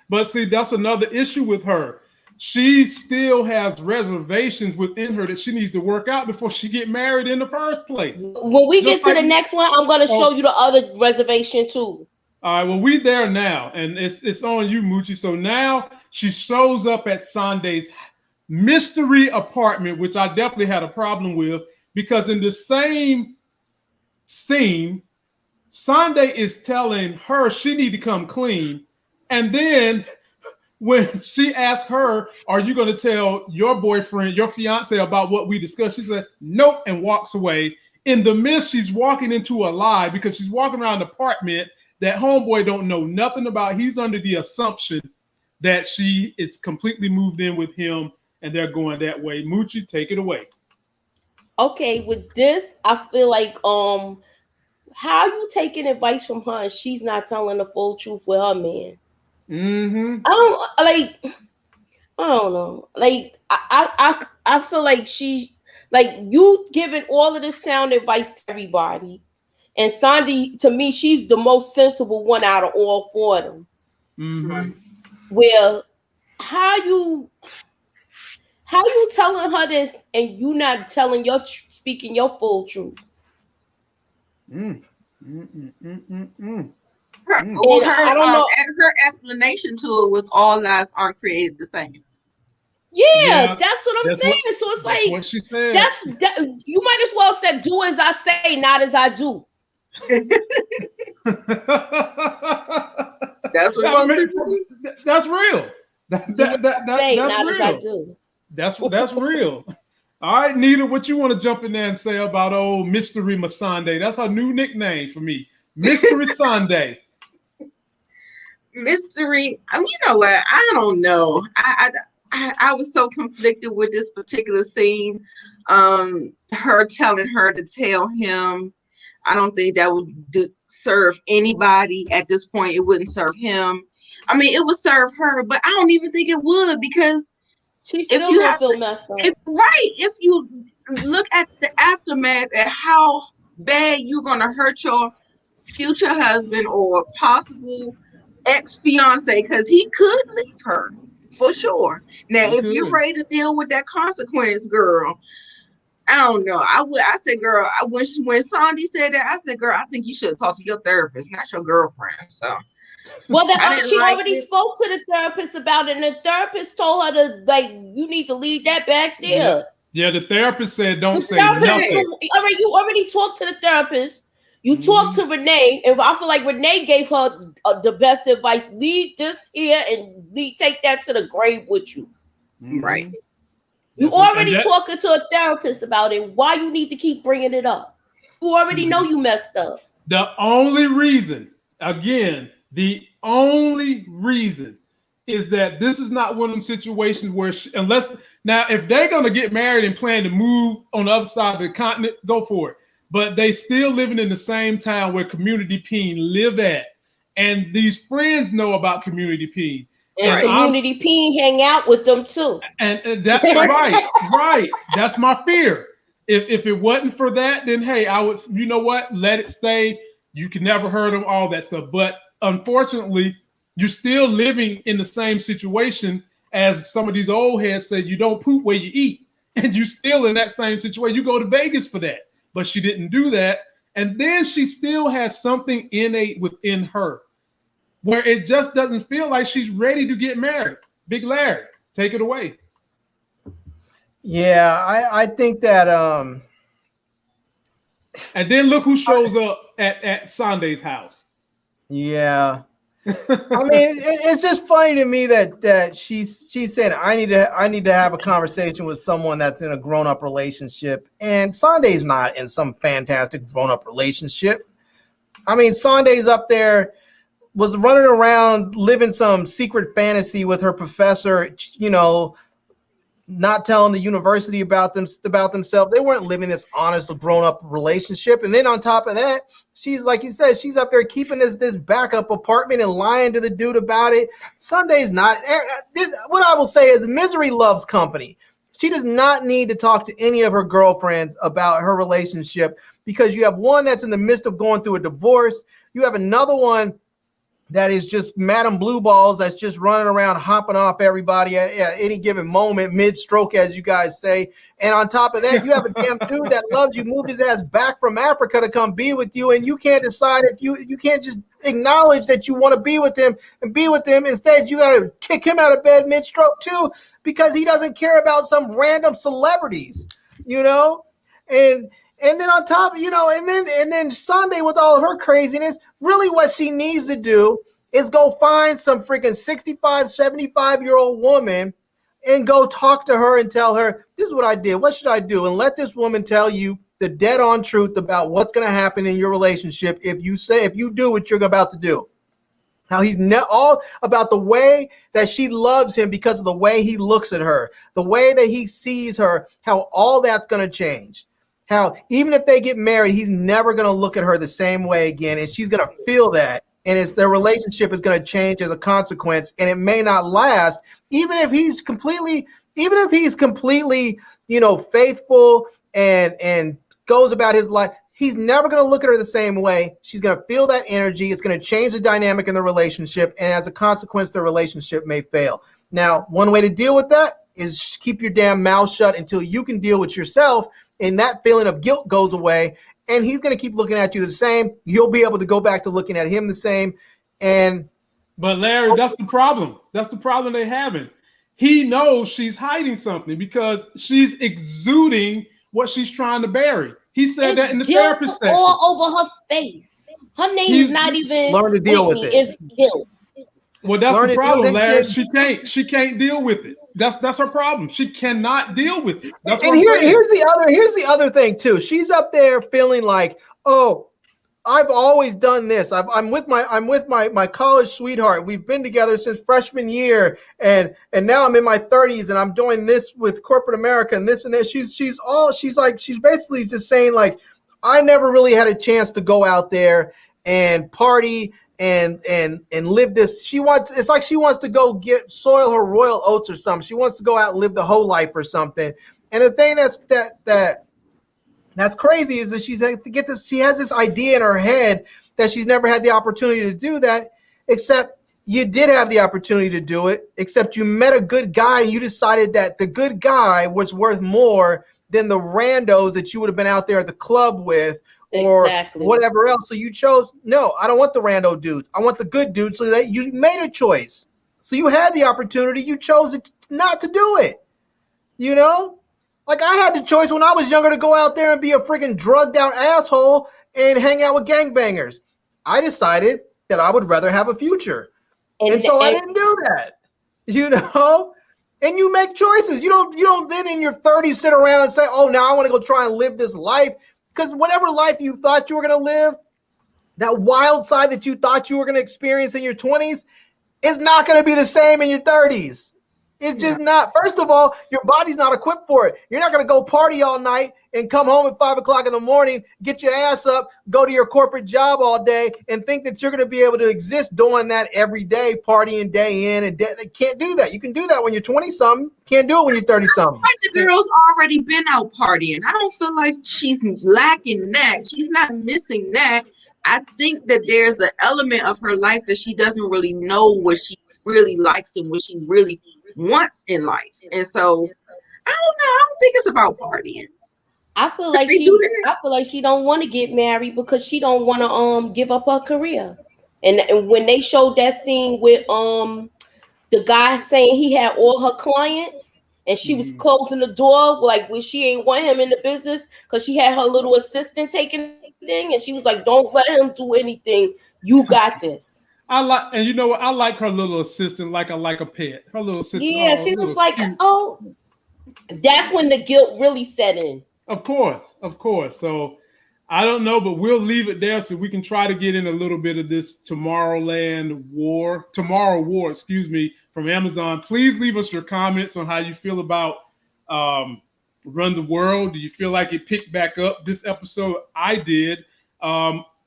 But see, that's another issue with her. She still has reservations within her that she needs to work out before she get married in the first place. When we get to the next one, I'm going to show you the other reservation too. All right, well, we there now, and it's on you, Moochie. So now she shows up at Sunday's mystery apartment, which I definitely had a problem with, because in the same scene, Sunday is telling her she need to come clean, and then when she asks her, "Are you going to tell your boyfriend, your fiance, about what we discussed?" She said, "Nope," and walks away. In the midst, she's walking into a lie because she's walking around the apartment that homeboy don't know nothing about. He's under the assumption that she is completely moved in with him and they're going that way. Moochie, take it away. Okay, with this, I feel like how you taking advice from her and she's not telling the full truth with her man? Mm-hmm. I don't know. Like I feel like she, like, you giving all of this sound advice to everybody. And Sandy, to me, she's the most sensible one out of all four of them. Mm-hmm. Well, how you telling her this and you not telling speaking your full truth? Her explanation to it was all lies aren't created the same. Yeah, that's what I'm saying. So it's like what she said. You might as well say, "Do as I say, not as I do." That's what that's real. That's real. As I do. That's real. All right, Nita, what you want to jump in there and say about old Mystery Masande? That's her new nickname for me, Mystery Sunday. Mystery. You know what? I don't know. I was so conflicted with this particular scene. Her telling her to tell him. I don't think that would serve anybody at this point. It wouldn't serve him. I mean, it would serve her, but I don't even think it would, because she's still gonna feel messed up. If you look at the aftermath at how bad you're gonna hurt your future husband or possible ex-fiance, because he could leave her for sure. Now, if you're ready to deal with that consequence, girl, I don't know. I said, girl, when Sandy said that, I said, girl, I think you should talk to your therapist, not your girlfriend. So, well, she already spoke to the therapist about it, and the therapist told her to, like, you need to leave that back there. Yeah, the therapist said don't say nothing. All right, you already talked to the therapist. You talked to Renee, and I feel like Renee gave her the best advice. Leave this here and take that to the grave with you. Right. You already talking to a therapist about it. Why you need to keep bringing it up? You already know you messed up. The only reason is that this is not one of them situations where if they're going to get married and plan to move on the other side of the continent, go for it. But they still living in the same town where Community Peen live at. And these friends know about Community Peen. And Community Peen hang out with them too. And that's right. That's my fear. If it wasn't for that, then hey, I would, you know what? Let it stay. You can never hurt them, all that stuff. But unfortunately, you're still living in the same situation as some of these old heads said, you don't poop where you eat. And you're still in that same situation. You go to Vegas for that. But she didn't do that. And then she still has something innate within her where it just doesn't feel like she's ready to get married. Big Larry, take it away. Yeah, I think that and then look who shows up at Sunday's house. Yeah. I mean, it's just funny to me that she said I need to have a conversation with someone that's in a grown-up relationship, and Sunday's not in some fantastic grown-up relationship. I mean, Sunday's up there, was running around living some secret fantasy with her professor, you know, not telling the university about themselves. They weren't living this honest, grown-up relationship. And then on top of that, She's like you said, she's up there keeping this backup apartment and lying to the dude about it. Sunday's not. What I will say is misery loves company. She does not need to talk to any of her girlfriends about her relationship because you have one that's in the midst of going through a divorce. You have another one that is just Madam Blue Balls that's just running around hopping off everybody at any given moment, mid-stroke, as you guys say. And on top of that, you have a damn dude that loves you, moved his ass back from Africa to come be with you, and you can't decide if you can't just acknowledge that you want to be with him and be with him. Instead, you got to kick him out of bed mid-stroke too because he doesn't care about some random celebrities, you know? And then on top, you know, and then Sunday with all of her craziness, really what she needs to do is go find some freaking 65, 75-year-old woman and go talk to her and tell her, this is what I did. What should I do? And let this woman tell you the dead on truth about what's going to happen in your relationship if you do what you're about to do. How he's all about the way that she loves him because of the way he looks at her, the way that he sees her, how all that's going to change. How even if they get married, he's never going to look at her the same way again, and she's going to feel that, and their relationship is going to change as a consequence, and it may not last, even if he's completely, you know, faithful and goes about his life. He's never going to look at her the same way. She's going to feel that energy. It's going to change the dynamic in the relationship, and as a consequence, the relationship may fail. Now, one way to deal with that is keep your damn mouth shut until you can deal with yourself. And that feeling of guilt goes away, and he's going to keep looking at you the same. You'll be able to go back to looking at him the same. But Larry, that's the problem. That's the problem they're having. He knows she's hiding something because she's exuding what she's trying to bury. He said that in the therapist session. All over her face. Her name is not even learn to deal Whitney, with it. It's guilt. Well, that's the problem, Larry. She can't deal with it. That's her problem. She cannot deal with it. That's and here's the other thing too. She's up there feeling like, oh, I've always done this. I'm with my college sweetheart. We've been together since freshman year, and now I'm in my 30s, and I'm doing this with corporate America and this and that. She's basically just saying like, I never really had a chance to go out there and party and live this. It's like she wants to go soil her royal oats or something. She wants to go out and live the whole life or something. And the thing that's crazy is that she has this idea in her head that she's never had the opportunity to do that, except you did have the opportunity to do it, except you met a good guy and you decided that the good guy was worth more than the randos that you would have been out there at the club with or whatever else. So you chose, no, I don't want the rando dudes. I want the good dudes. So that you made a choice. So you had the opportunity. You chose not to do it. You know? Like I had the choice when I was younger to go out there and be a freaking drugged out asshole and hang out with gangbangers. I decided that I would rather have a future. And so I didn't do that. You know? And you make choices. You don't then in your 30s sit around and say, oh, now I want to go try and live this life. Because whatever life you thought you were going to live, that wild side that you thought you were going to experience in your 20s is not going to be the same in your 30s. It's just not. First of all, your body's not equipped for it. You're not going to go party all night and come home at 5 o'clock in the morning, get your ass up, go to your corporate job all day, and think that you're going to be able to exist doing that every day, partying day in and day. Can't do that. You can do that when you're 20-something. Can't do it when you're 30-something. Like the girl's already been out partying. I don't feel like she's lacking that. She's not missing that. I think that there's an element of her life that she doesn't really know what she really likes and what she really wants in life. And so I don't know. I don't think it's about partying. I feel like she don't want to get married because she don't want to give up her career. And when they showed that scene with the guy saying he had all her clients and she was closing the door like when she ain't want him in the business because she had her little assistant taking thing and she was like, don't let him do anything. You got this. And you know what? I like her little assistant like a pet. Her little assistant. Yeah, she was like, cute. Oh, that's when the guilt really set in. Of course. So I don't know, but we'll leave it there so we can try to get in a little bit of this Tomorrow War, from Amazon. Please leave us your comments on how you feel about Run the World. Do you feel like it picked back up this episode? I did.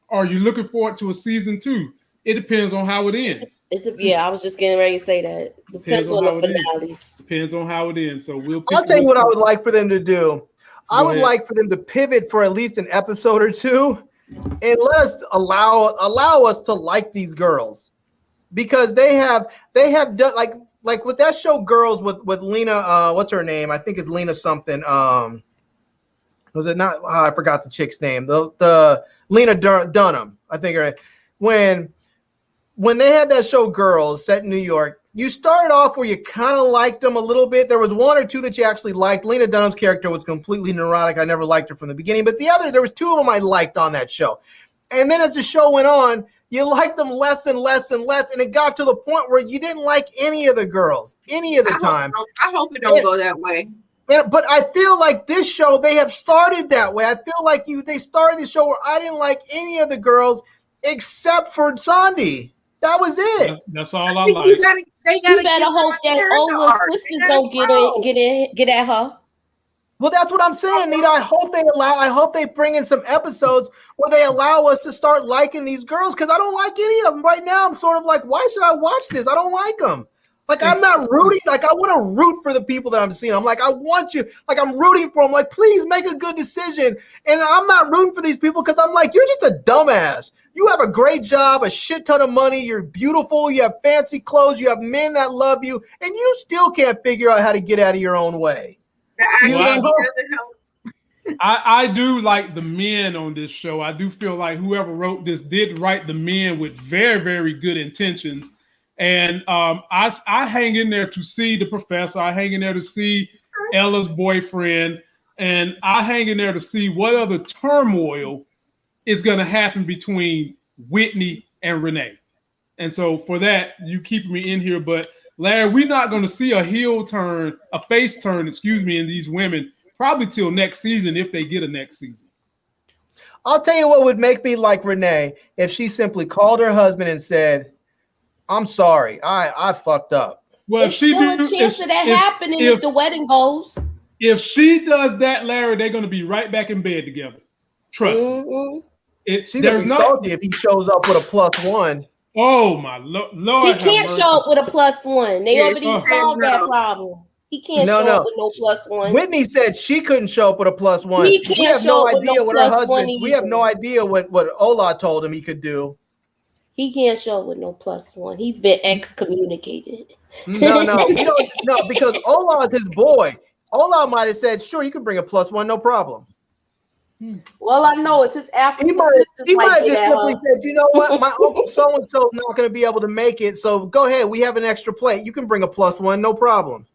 or are you looking forward to a season 2? It depends on how it ends. Yeah, I was just getting ready to say that. Depends on the finale. Depends on how it ends. So I'll tell you what I would like for them to do. I would like for them to pivot for at least an episode or two, and let us allow us to like these girls, because they have done like with that show Girls with Lena. What's her name? I think it's Lena something. Was it not? Oh, I forgot the chick's name. The Lena Dunham. I think her. When they had that show Girls set in New York, you started off where you kind of liked them a little bit. There was one or two that you actually liked. Lena Dunham's character was completely neurotic. I never liked her from the beginning. But there was two of them I liked on that show. And then as the show went on, you liked them less and less and less. And it got to the point where you didn't like any of the girls, any of the time. I hope it don't go that way. But I feel like this show, they have started that way. I feel like they started the show where I didn't like any of the girls except for Sandy. That was it. That's all I like. You better hope that Ola's sisters don't get at her. Well, that's what I'm saying, Nita. I hope they bring in some episodes where they allow us to start liking these girls, because I don't like any of them right now. I'm sort of like, why should I watch this? I don't like them. Like, I'm not rooting. Like, I want to root for the people that I'm seeing. I'm like, I want you. Like, I'm rooting for them. Like, please make a good decision. And I'm not rooting for these people because I'm like, you're just a dumbass. You have a great job, a shit ton of money. You're beautiful. You have fancy clothes. You have men that love you. And you still can't figure out how to get out of your own way. I do like the men on this show. I do feel like whoever wrote this did write the men with very, very good intentions. And I hang in there to see the professor. I hang in there to see Ella's boyfriend. And I hang in there to see what other turmoil is going to happen between Whitney and Renee. And so for that, you keep me in here. But Larry, we're not going to see a face turn, in these women probably till next season, if they get a next season. I'll tell you what would make me like Renee if she simply called her husband and said, I'm sorry, I fucked up. Well, there's still a chance of that happening if the wedding goes. If she does that, Larry, they're going to be right back in bed together. Trust me. She's going to be salty if he shows up with a +1. Oh, my Lord. He can't show up with a +1. They already solved that problem. He can't show up with no +1. Whitney said she couldn't show up with a +1. He can't we have show no up with idea no what her husband. +1 We have no idea what Ola told him he could do. He can't show up with no +1. He's been excommunicated. No, because Ola is his boy. Ola might have said, sure, you can bring a +1, no problem. Well, I know it's his African sisters. He might have just simply said, you know what, my uncle so-and-so is not going to be able to make it, so go ahead, we have an extra plate. You can bring a +1, no problem.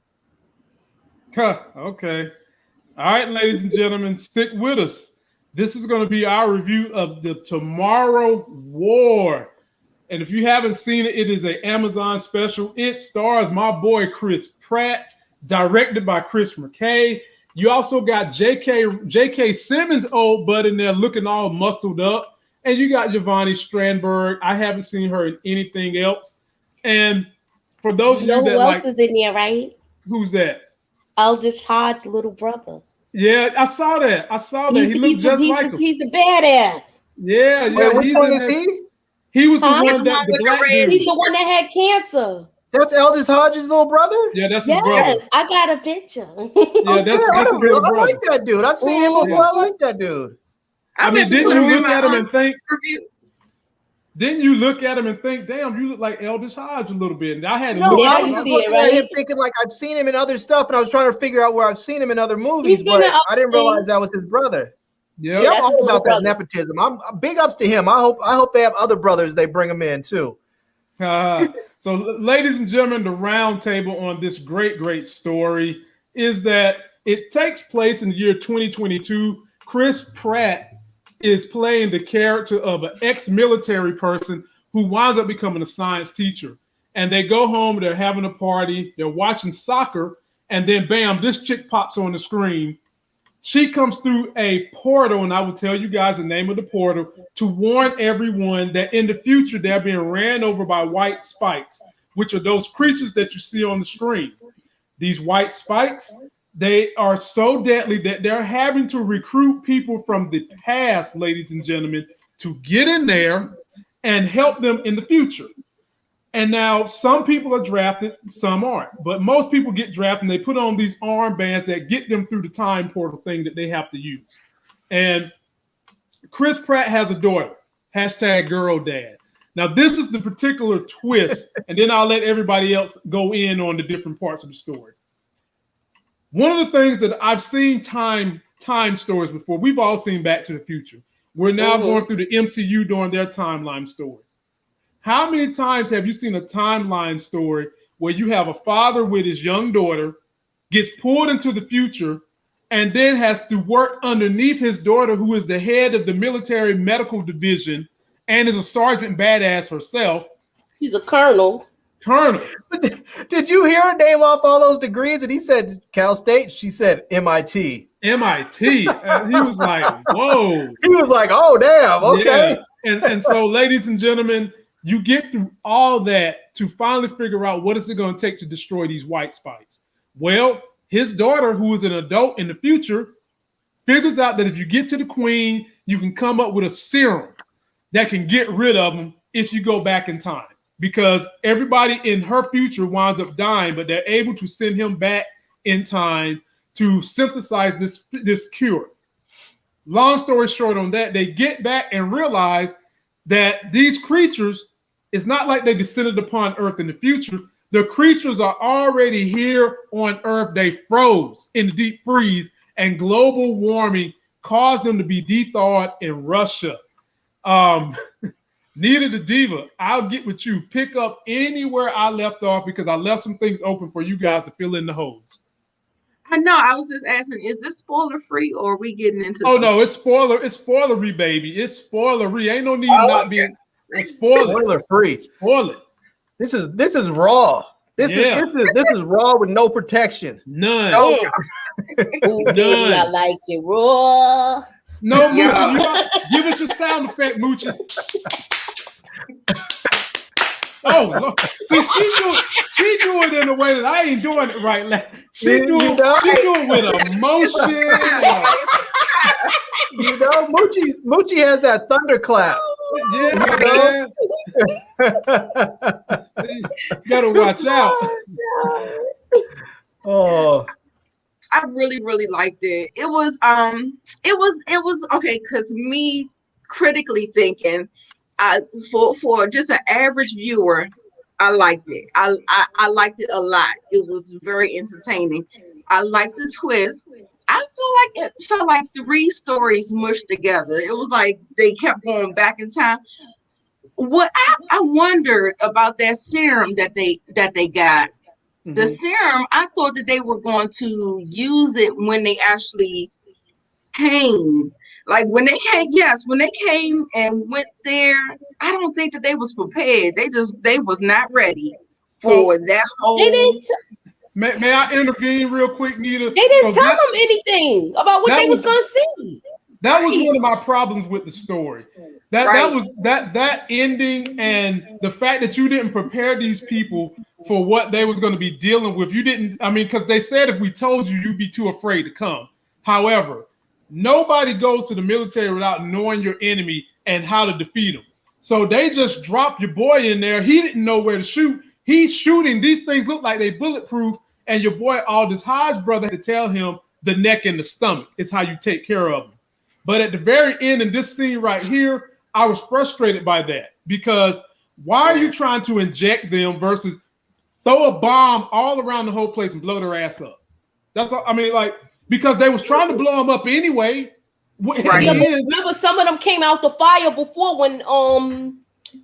Okay. All right, ladies and gentlemen, stick with us. This is going to be our review of the Tomorrow War. And if you haven't seen it, it is an Amazon special. It stars my boy Chris Pratt, directed by Chris McKay. You also got J.K. Simmons' old butt in there looking all muscled up. And you got Giovanni Strandberg. I haven't seen her in anything else. And for those of you that who else is in there, right? Who's that? Aldous Hodge's little brother. Yeah, I saw that. He looks just like him. He's the badass. Yeah. Which one is he? He was the one that the black dude. He's the one that had cancer. That's Aldous Hodge's little brother? Yeah, that's his brother. Yes, I got a picture. Yeah, that's his little brother. I like that dude. I've seen him before. Yeah. I like that dude. I mean, didn't you look at him and think? Didn't you look at him and think, damn, you look like Aldous Hodge a little bit? And I had to look at him thinking like I've seen him in other stuff, and I was trying to figure out where I've seen him in other movies, but I didn't realize that was his brother. Yeah, see, I'm all about that nepotism. I'm big ups to him. I hope they have other brothers they bring him in too. So, ladies and gentlemen, the round table on this great story is that it takes place in the year 2022. Chris Pratt is playing the character of an ex-military person who winds up becoming a science teacher. And they go home, they're having a party, they're watching soccer, and then bam, this chick pops on the screen. She comes through a portal, and I will tell you guys the name of the portal to warn everyone that in the future they're being ran over by white spikes, which are those creatures that you see on the screen. These white spikes, they are so deadly that they're having to recruit people from the past, ladies and gentlemen, to get in there and help them in the future. And now some people are drafted, some aren't. But most people get drafted and they put on these armbands that get them through the time portal thing that they have to use. And Chris Pratt has a daughter, #GirlDad. Now, this is the particular twist, and then I'll let everybody else go in on the different parts of the story. One of the things that I've seen time stories before, we've all seen Back to the Future. We're now going through the MCU doing their timeline stories. How many times have you seen a timeline story where you have a father with his young daughter, gets pulled into the future, and then has to work underneath his daughter, who is the head of the military medical division and is a sergeant badass herself? She's a colonel. Did you hear her name off all those degrees? And he said Cal State. She said MIT. MIT. And he was like, whoa. He was like, oh, damn. Okay. Yeah. And so, ladies and gentlemen, you get through all that to finally figure out what is it going to take to destroy these white spikes. Well, his daughter, who is an adult in the future, figures out that if you get to the queen, you can come up with a serum that can get rid of them if you go back in time. Because everybody in her future winds up dying, but they're able to send him back in time to synthesize this cure. Long story short on that, they get back and realize that these creatures, it's not like they descended upon Earth in the future. The creatures are already here on Earth. They froze in the deep freeze, and global warming caused them to be thawed in Russia. Nita the Diva, I'll get with you. Pick up anywhere I left off because I left some things open for you guys to fill in the holes. I know. I was just asking, is this spoiler free or are we getting into? Oh no, it's spoilery, baby. It's spoilery. Ain't no need not being. It's spoiler free. Spoil it. This is raw. This is raw with no protection. None. Ooh, baby, I like it raw. No, Moochie. Give us your sound effect, Moochie. Oh, Lord. See, she do it in a way that I ain't doing it right. She do it with emotion. You know, Moochie has that thunderclap. Yeah, you gotta watch out. Oh, I really, really liked it. It was okay, because me critically thinking, for just an average viewer, I liked it. I liked it a lot. It was very entertaining. I liked the twist. It felt like 3 stories mushed together. It was like they kept going back in time. What I wondered about that serum that they got. Mm-hmm. The serum, I thought that they were going to use it when they actually came. Like when they came and went there, I don't think that they was prepared. They was not ready for that whole. They didn't May I intervene real quick, Nita? They didn't tell them anything about what they was going to see. That was one of my problems with the story. That was that ending, and the fact that you didn't prepare these people for what they was going to be dealing with. You didn't. I mean, because they said if we told you, you'd be too afraid to come. However, nobody goes to the military without knowing your enemy and how to defeat them. So they just dropped your boy in there. He didn't know where to shoot. He's shooting. These things look like they bulletproof. And your boy Aldous Hodge's brother had to tell him the neck and the stomach is how you take care of them. But at the very end, in this scene right here, I was frustrated by that, because why are you trying to inject them versus throw a bomb all around the whole place and blow their ass up? That's all. I mean, like, because they was trying to blow them up anyway. Right. Yeah, remember, some of them came out the fire before when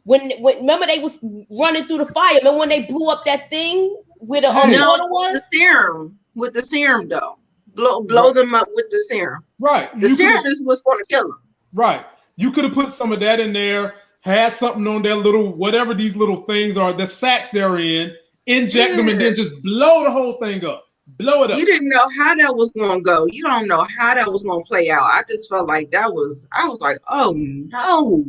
remember they was running through the fire. Remember when they blew up that thing with the the serum with the serum though. Blow them up with the serum. Right. The serum is what's going to kill them. Right. You could have put some of that in there, had something on their little, whatever these little things are, the sacks they're in, inject them, and then just blow the whole thing up. Blow it up. You didn't know how that was going to go. You don't know how that was going to play out. I just felt like I was like, oh no.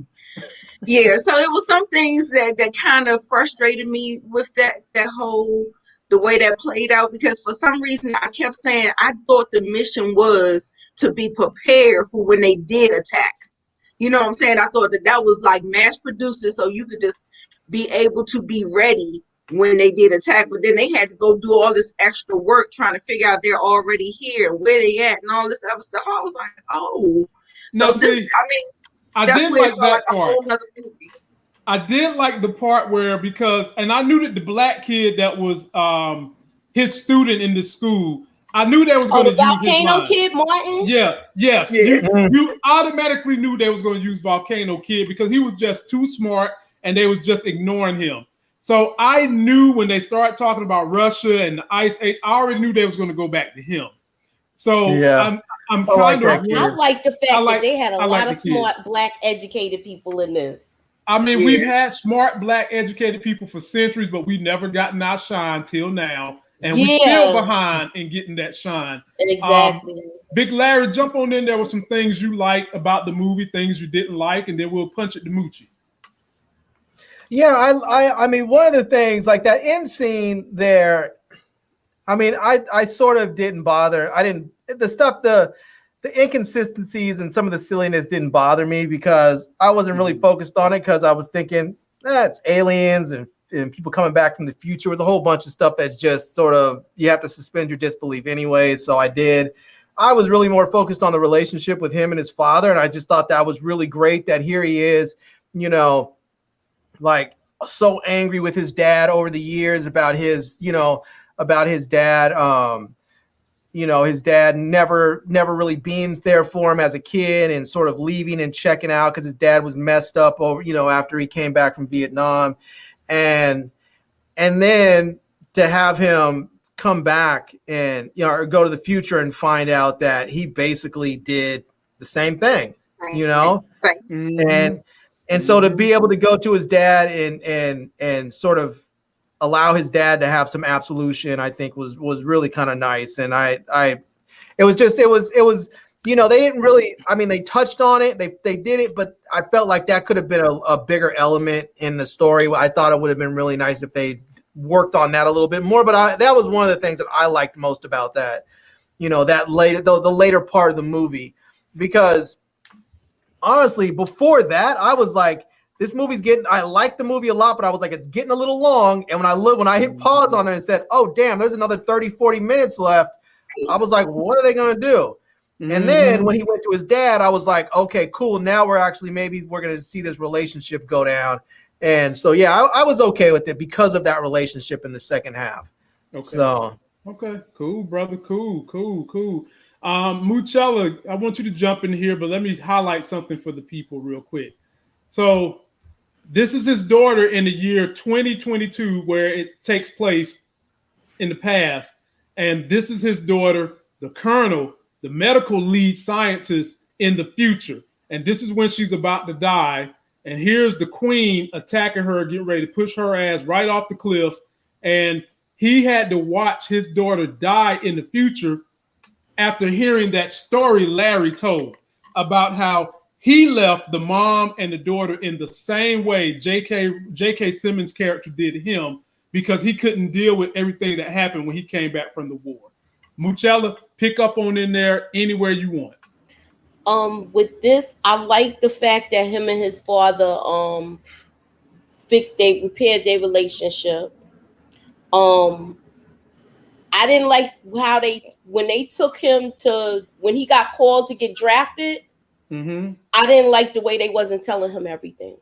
Yeah, so it was some things that kind of frustrated me with that whole, the way that played out, because for some reason I kept saying I thought the mission was to be prepared for when they did attack. You know what I'm saying? I thought that was like mass produced, so you could just be able to be ready when they did attack. But then they had to go do all this extra work trying to figure out they're already here, where they at, and all this other stuff. I was like, oh, so Now, this. see, I mean, I that's did where it like felt that like a part. whole nother movie. I did like the part where and I knew that the black kid that was his student in the school, I knew they was going to the use his Volcano line. Kid, Martin. Yeah, yes. Yeah. You automatically knew they was going to use Volcano Kid because he was just too smart and they was just ignoring him. So I knew when they started talking about Russia and the Ice Age, I already knew they was going to go back to him. So Yeah. I'm I like kind that of. kid. I like the fact that they had a lot of the kid. smart black educated people in this. I mean, we've had smart black educated people for centuries, but we've never gotten our shine till now. And we're still behind in getting that shine. Exactly. Big Larry, jump on in there with some things you like about the movie, things you didn't like, and then we'll punch it to Moochie. Yeah, I mean, one of the things, like that end scene there, I mean, I sort of didn't bother. The inconsistencies and some of the silliness didn't bother me because I wasn't really focused on it because I was thinking, it's aliens and people coming back from the future. There's a whole bunch of stuff that's just sort of, you have to suspend your disbelief anyway. So I did. I was really more focused on the relationship with him and his father. And I just thought that was really great that here he is, you know, like so angry with his dad over the years about his dad. His dad never really being there for him as a kid and sort of leaving and checking out because his dad was messed up over, after he came back from Vietnam. And then to have him come back and, or go to the future and find out that he basically did the same thing, and so to be able to go to his dad and sort of allow his dad to have some absolution, I think was really kind of nice. And it was they didn't really, I mean, they touched on it, they did it, but I felt like that could have been a bigger element in the story. I thought it would have been really nice if they worked on that a little bit more, but that was one of the things that I liked most about that, the later part of the movie, because honestly, before that, I was like, I like the movie a lot, but I was like, it's getting a little long. And when I hit pause on there and said, oh, damn, there's another 30, 40 minutes left, I was like, what are they going to do? And then when he went to his dad, I was like, okay, cool. Now we're going to see this relationship go down. And so, yeah, I was okay with it because of that relationship in the second half. Okay. So. Okay, cool, brother. Cool. Moochella, I want you to jump in here, but let me highlight something for the people real quick. So this is his daughter in the year 2022, where it takes place in the past. And this is his daughter, the colonel, the medical lead scientist in the future. And this is when she's about to die. And here's the queen attacking her, getting ready to push her ass right off the cliff. And he had to watch his daughter die in the future after hearing that story Larry told about how he left the mom and the daughter in the same way J.K. Simmons' character did him, because he couldn't deal with everything that happened when he came back from the war. Moochella, pick up on in there anywhere you want. With this, I like the fact that him and his father repaired their relationship. I didn't like how when they took him when he got called to get drafted. I didn't like the way they wasn't telling him everything.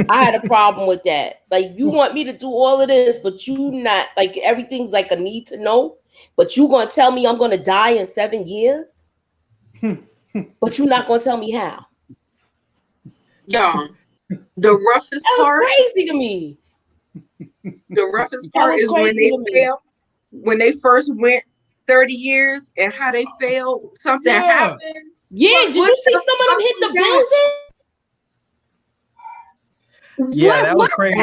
I had a problem with that. Like, you want me to do all of this, but you not, like, everything's like a need to know, but you gonna tell me I'm gonna die in 7 years? But you're not gonna tell me how. Y'all, the roughest part, crazy to me. The roughest part is when they failed, when they first went 30 years and how they failed. Something happened. Yeah, did you see some of them hit the building? Yeah, that was crazy.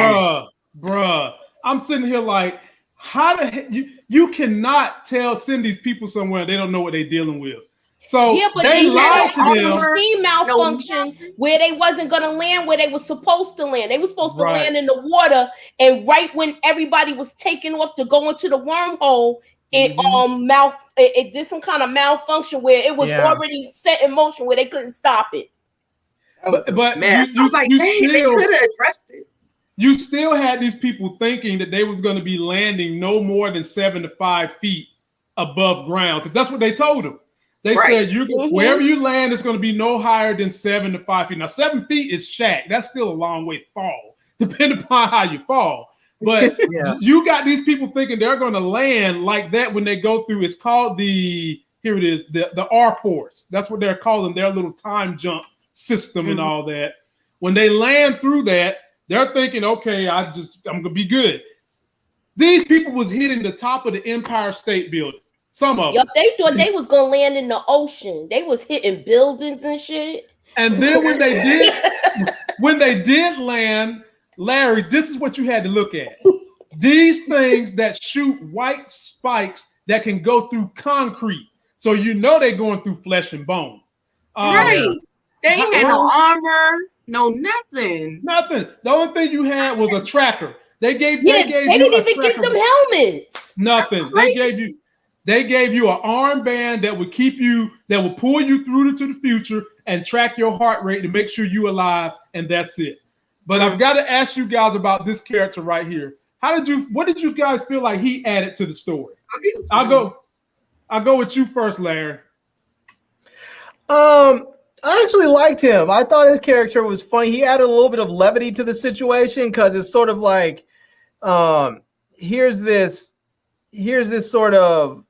Bruh. I'm sitting here like, how the heck you cannot send these people somewhere they don't know what they're dealing with. So yeah, but they lied to them. Machine malfunction where they wasn't gonna land where they were supposed to land. They were supposed to land in the water, and right when everybody was taking off to go into the wormhole, it did some kind of malfunction where it was already set in motion where they couldn't stop it. But mess. I was like, you dang, they still could have addressed it. you still had these people thinking that they was going to be landing no more than 7 to 5 feet above ground, because that's what they told them. They said wherever you land, it's going to be no higher than 7 to 5 feet. Now, 7 feet is shack. That's still a long way to fall, depending upon how you fall. But you got these people thinking they're going to land like that when they go through. It's called the R force. That's what they're calling their little time jump system and all that. When they land through that, they're thinking, okay, I'm gonna be good. These people was hitting the top of the Empire State Building. Some of them. They thought they was gonna land in the ocean. They was hitting buildings and shit. And then when they did land, Larry, this is what you had to look at. These things that shoot white spikes that can go through concrete. So you know they're going through flesh and bone. Right. They ain't had no armor, no nothing. Nothing. The only thing you had was a tracker. They gave they you didn't even give them helmets. Nothing. They gave you an armband that would that would pull you through into the future and track your heart rate to make sure you're alive, and that's it. But I've got to ask you guys about this character right here. What did you guys feel like he added to the story? I'll go with you first, Larry. I actually liked him. I thought his character was funny. He added a little bit of levity to the situation, because it's sort of like, here's this sort of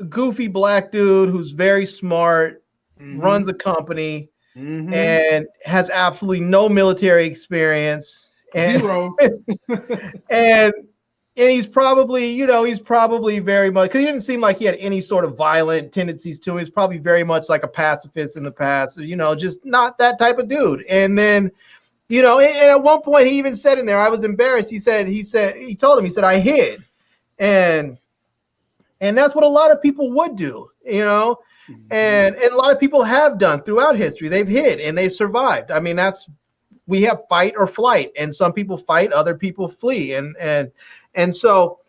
goofy black dude who's very smart, runs a company, and has absolutely no military experience. And, Zero. and he's probably very much, because he didn't seem like he had any sort of violent tendencies to him. He's probably very much like a pacifist in the past, just not that type of dude. And then, and at one point he even said in there, I was embarrassed. He told him, I hid. And that's what a lot of people would do, and a lot of people have done throughout history. They've hid and they've survived. I mean, we have fight or flight, and some people fight, other people flee. And so,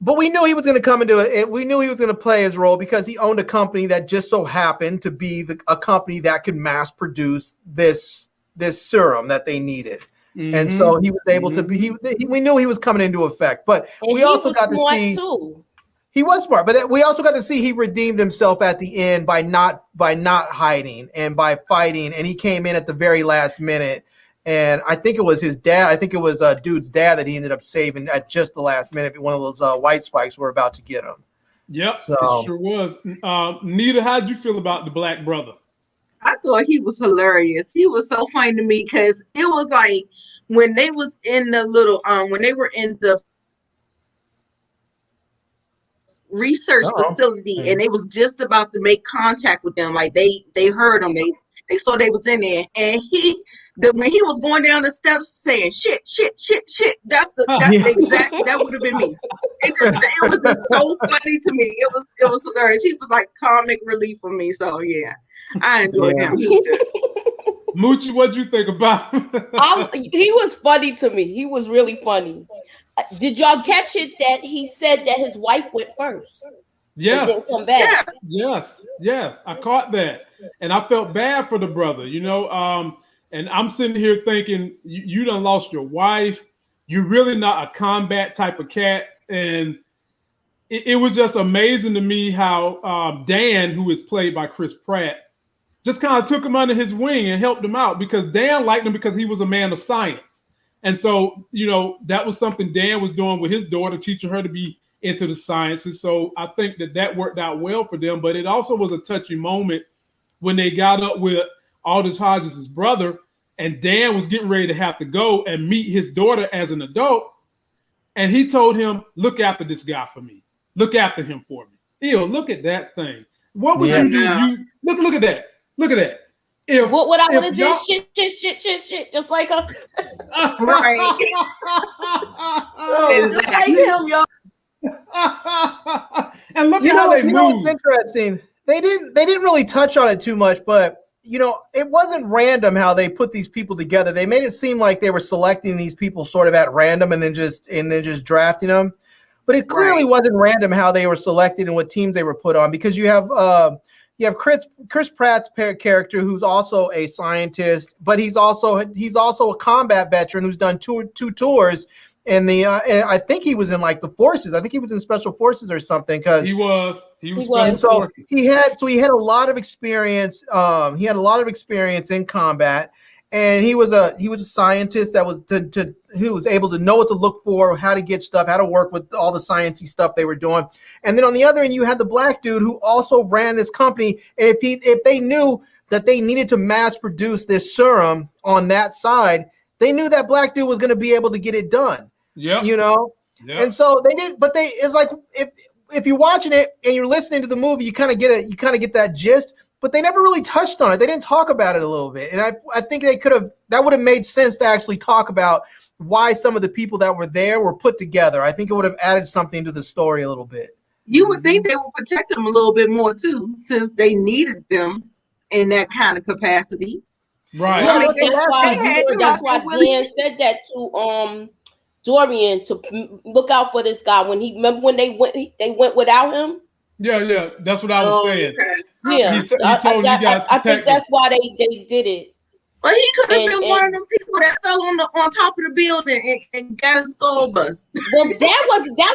but we knew he was going to come into it. We knew he was going to play his role because he owned a company that just so happened to be a company that could mass produce this serum that they needed. And so he was able to be, we knew he was coming into effect, but we also got to see he was smart, but we also got to see he redeemed himself at the end by not hiding and by fighting. And he came in at the very last minute. And I think it was his dad. I think it was a dude's dad that he ended up saving at just the last minute. One of those white spikes were about to get him. Yep, so. It sure was. Nita, how did you feel about the black brother? I thought he was hilarious. He was so funny to me, because it was like when they was in the little when they were in the research facility and they was just about to make contact with them, like they heard them, they saw they was in there, and when he was going down the steps saying shit, that's the exact, that would have been me. It was just so funny to me. It was hilarious. He was like comic relief for me. So yeah, I enjoyed him. Moochie, what'd you think about him? He was funny to me. He was really funny. Did y'all catch it that he said that his wife went first? Yes. Didn't come back. Yes. I caught that. And I felt bad for the brother, and I'm sitting here thinking, you done lost your wife. You're really not a combat type of cat. And it was just amazing to me how Dan, who is played by Chris Pratt, just kind of took him under his wing and helped him out, because Dan liked him because he was a man of science. And so, that was something Dan was doing with his daughter, teaching her to be into the sciences. So I think that worked out well for them. But it also was a touching moment when they got up with Aldous Hodges' brother, and Dan was getting ready to have to go and meet his daughter as an adult. And he told him, look after this guy for me. Look after him for me. Ew, look at that thing. What would you do? Look at that. Look at that. What would I want to do? Shit, just like him. Right. Just like him, y'all. And look at how they move. It's interesting. They didn't really touch on it too much, but it wasn't random how they put these people together. They made it seem like they were selecting these people sort of at random and then just drafting them. But it clearly wasn't random how they were selected and what teams they were put on, because you have you have Chris Pratt's character, who's also a scientist, but he's also a combat veteran who's done two tours. And I think he was in like the forces. I think he was in special forces or something. Because he was. And so he had a lot of experience. He had a lot of experience in combat, and he was a scientist that was who was able to know what to look for, how to get stuff, how to work with all the sciencey stuff they were doing. And then on the other end, you had the black dude who also ran this company. And if they knew that they needed to mass produce this serum on that side, they knew that black dude was going to be able to get it done. Yeah, you know, and so they did. But it's like if you're watching it and you're listening to the movie, you kind of get that gist. But they never really touched on it. They didn't talk about it a little bit, and I think that would have made sense to actually talk about why some of the people that were there were put together. I think it would have added something to the story a little bit. You would think they would protect them a little bit more too, since they needed them in that kind of capacity. Right. Yeah, that's why Dan said that to Dorian to look out for this guy when they went without him. Yeah, that's what I was saying. Okay. Yeah, I think that's why they did it. But he could have been one of them people that fell on top of the building and got his skull bust. Well, that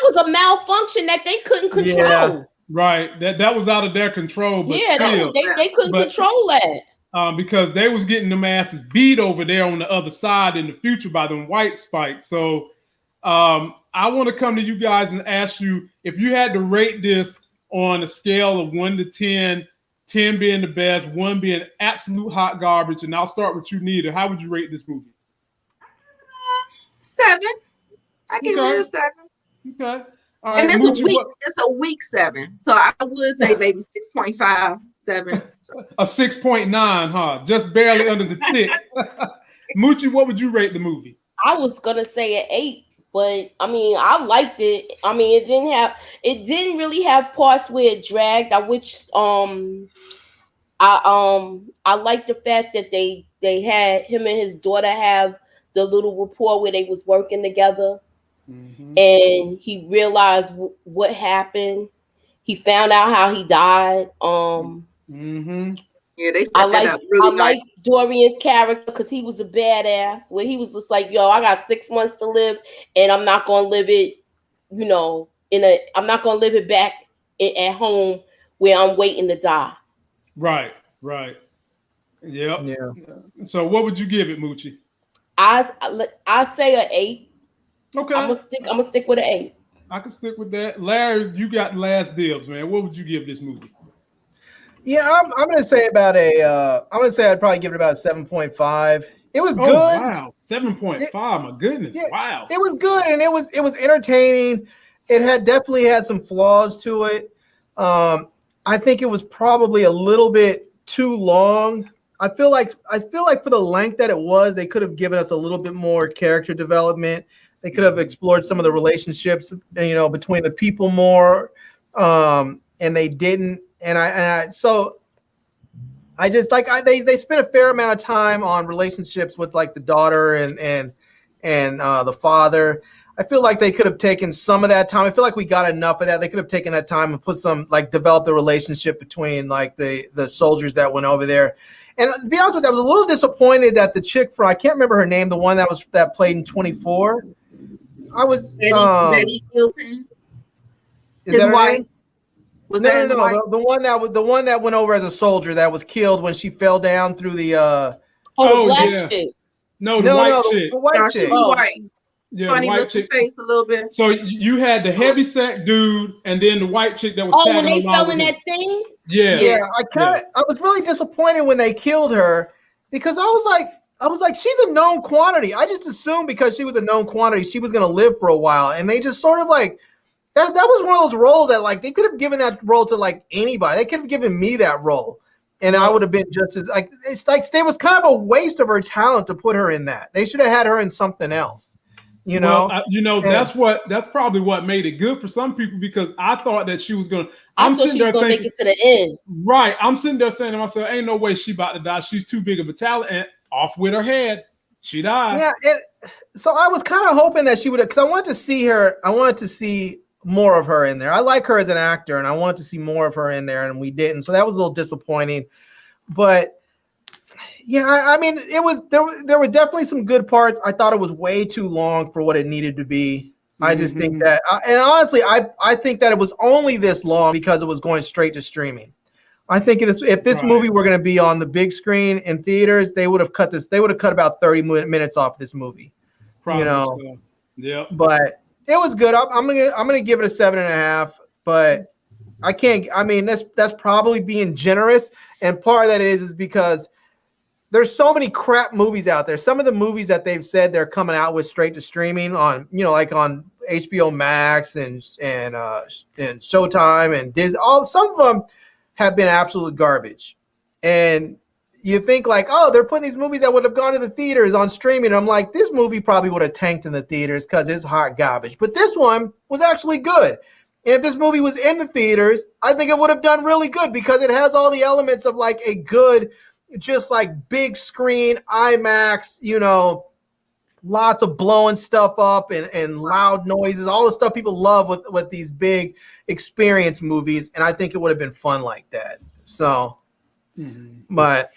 was a malfunction that they couldn't control. Yeah. Right, that was out of their control. But yeah, still, they couldn't control that. Because they was getting them asses beat over there on the other side in the future by them white spikes. So I want to come to you guys and ask you if you had to rate this on a scale of 1 to 10, 10 being the best, 1 being absolute hot garbage, and I'll start with you, Nita. How would you rate this movie? 7. I give it a 7. Okay. All and right, it's a weak 7. So I would say maybe 6.5, 7. A 6.9, huh? Just barely under the tick. Moochie, what would you rate the movie? I was gonna say an 8, but I mean, I liked it. I mean, it didn't really have parts where it dragged. I like the fact that they had him and his daughter have the little rapport where they was working together. Mm-hmm. And he realized what happened. He found out how he died. Mm-hmm. Yeah, they said that up really nice. I like Dorian's character because he was a badass. Where he was just like, "Yo, I got 6 months to live, and I'm not gonna live it, I'm not gonna live it back at home where I'm waiting to die." Right. Yep. Yeah. So, what would you give it, Moochie? I say an 8. Okay. I'm gonna stick with an 8. I can stick with that. Larry, you got last dibs, man. What would you give this movie? Yeah, I'm gonna say I'd probably give it about a 7.5. It was good. Wow, 7.5. My goodness. Yeah, wow. It was good, and it was entertaining. It definitely had some flaws to it. I think it was probably a little bit too long. I feel like for the length that it was, they could have given us a little bit more character development. They could have explored some of the relationships, between the people more, and they didn't. So I just they spent a fair amount of time on relationships with like the daughter and the father. I feel like they could have taken some of that time. I feel like we got enough of that. They could have taken that time and put some develop the relationship between like the soldiers that went over there. And to be honest with you, I was a little disappointed that the chick I can't remember her name, the one that played in 24. I was Betty Gilpin. His wife. Was no. The one that went over as a soldier that was killed when she fell down through the. The black chick. No, the white chick. The white chick. White. Yeah, funny looking face a little bit. So you had the heavy set dude, and then the white chick that was. Oh, when they fell in that thing. Yeah. I was really disappointed when they killed her because I was like, she's a known quantity. I just assumed because she was a known quantity, she was gonna live for a while, and they just sort of like. That was one of those roles that they could have given that role to anybody. They could have given me that role, and I would have been just as it was kind of a waste of her talent to put her in that. They should have had her in something else. That's probably what made it good for some people because I thought that she was gonna. I thought she was gonna make it to the end. Right, I'm sitting there saying to myself, "Ain't no way she about to die. She's too big of a talent." And off with her head, she died. Yeah, so I was kind of hoping that she would, because I wanted to see her. I wanted to see more of her in there. I like her as an actor, and I wanted to see more of her in there, and we didn't. So that was a little disappointing. But yeah, I mean, it was there were definitely some good parts. I thought it was way too long for what it needed to be. I just think that, and honestly, I think that it was only this long because it was going straight to streaming. I think if this movie were going to be on the big screen in theaters, they would have cut this. They would have cut about 30 minutes off this movie. Probably so. Yeah. But it was good. I'm gonna give it a 7.5. But I can't. I mean, that's probably being generous, and part of that is because there's so many crap movies out there. Some of the movies that they've said they're coming out with straight to streaming on, like on HBO Max and Showtime and Disney. Some of them have been absolute garbage. And you think like, oh, they're putting these movies that would have gone to the theaters on streaming. I'm like, this movie probably would have tanked in the theaters because it's hot garbage. But this one was actually good. And if this movie was in the theaters, I think it would have done really good because it has all the elements of like a good, just like big screen, IMAX, lots of blowing stuff up and loud noises, all the stuff people love with these big experience movies. And I think it would have been fun like that. So, but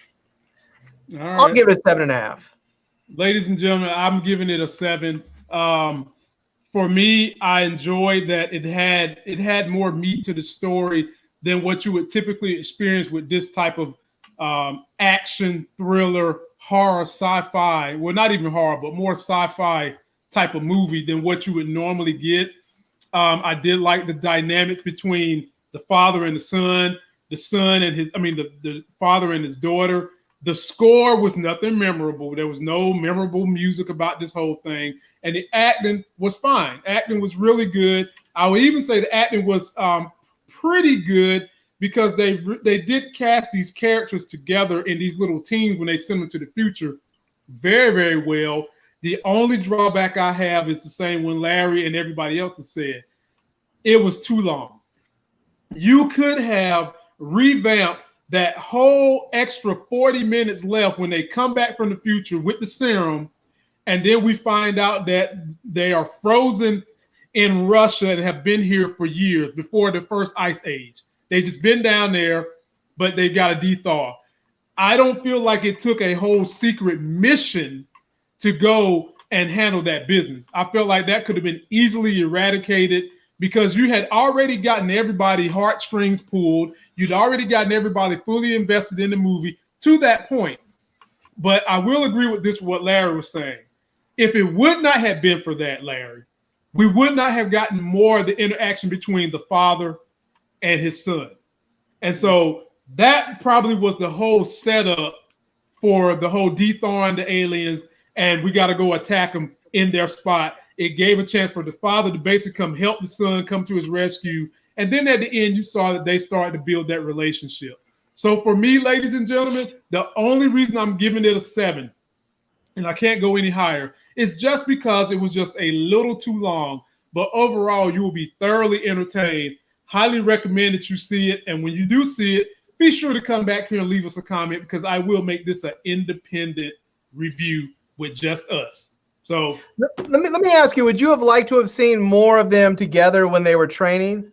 all I'll right. give it a 7.5. Ladies and gentlemen, I'm giving it a 7. For me, I enjoyed that it had more meat to the story than what you would typically experience with this type of action, thriller, horror, sci-fi. Well, not even horror, but more sci-fi type of movie than what you would normally get. I did like the dynamics between the father and the son and the father and his daughter. The score was nothing memorable. There was no memorable music about this whole thing. And the acting was fine. Acting was really good. I would even say the acting was pretty good because they did cast these characters together in these little teams when they send them to the future very, very well. The only drawback I have is the same one Larry and everybody else has said. It was too long. You could have revamped that whole extra 40 minutes left when they come back from the future with the serum, and then we find out that they are frozen in Russia and have been here for years before the first ice age. They've just been down there, but they've got to dethaw. I don't feel like it took a whole secret mission to go and handle that business. I felt like that could have been easily eradicated because you had already gotten everybody heartstrings pulled. You'd already gotten everybody fully invested in the movie to that point. But I will agree with this, what Larry was saying. If it would not have been for that, Larry, we would not have gotten more of the interaction between the father and his son. And so that probably was the whole setup for the whole dethawing the aliens, and we got to go attack them in their spot. It gave a chance for the father to basically come help the son come to his rescue. And then at the end, you saw that they started to build that relationship. So for me, ladies and gentlemen, the only reason I'm giving it a 7, and I can't go any higher, is just because it was just a little too long. But overall, you will be thoroughly entertained. Highly recommend that you see it. And when you do see it, be sure to come back here and leave us a comment because I will make this an independent review with just us. So let me ask you, would you have liked to have seen more of them together when they were training?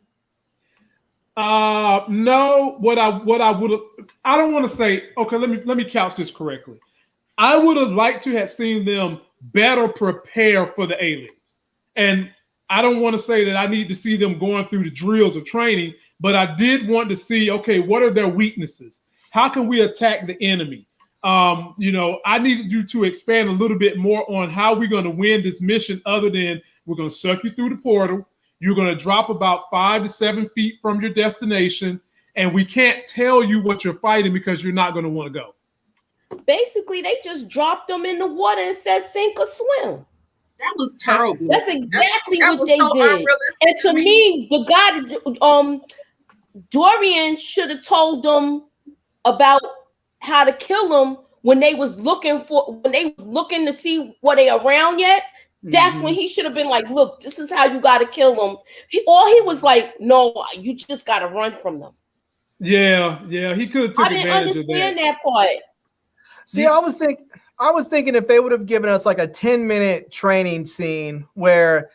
No, what I would have, I don't want to say, okay, let me couch this correctly. I would have liked to have seen them better prepare for the aliens. And I don't want to say that I need to see them going through the drills of training, but I did want to see, okay, what are their weaknesses? How can we attack the enemy? I needed you to expand a little bit more on how we're going to win this mission other than we're going to suck you through the portal. You're going to drop about 5 to 7 feet from your destination, and we can't tell you what you're fighting because you're not going to want to go. Basically, they just dropped them in the water and said sink or swim. That was terrible. That's exactly that what was they so did. unrealistic And to me, the guy, Dorian should have told them about how to kill them when they was looking to see were they around yet. That's when he should have been like, look, this is how you got to kill them. He was like, no, you just got to run from them. Yeah, he could have took advantage of that. I didn't understand that part. See, I was thinking if they would have given us like a 10-minute training scene where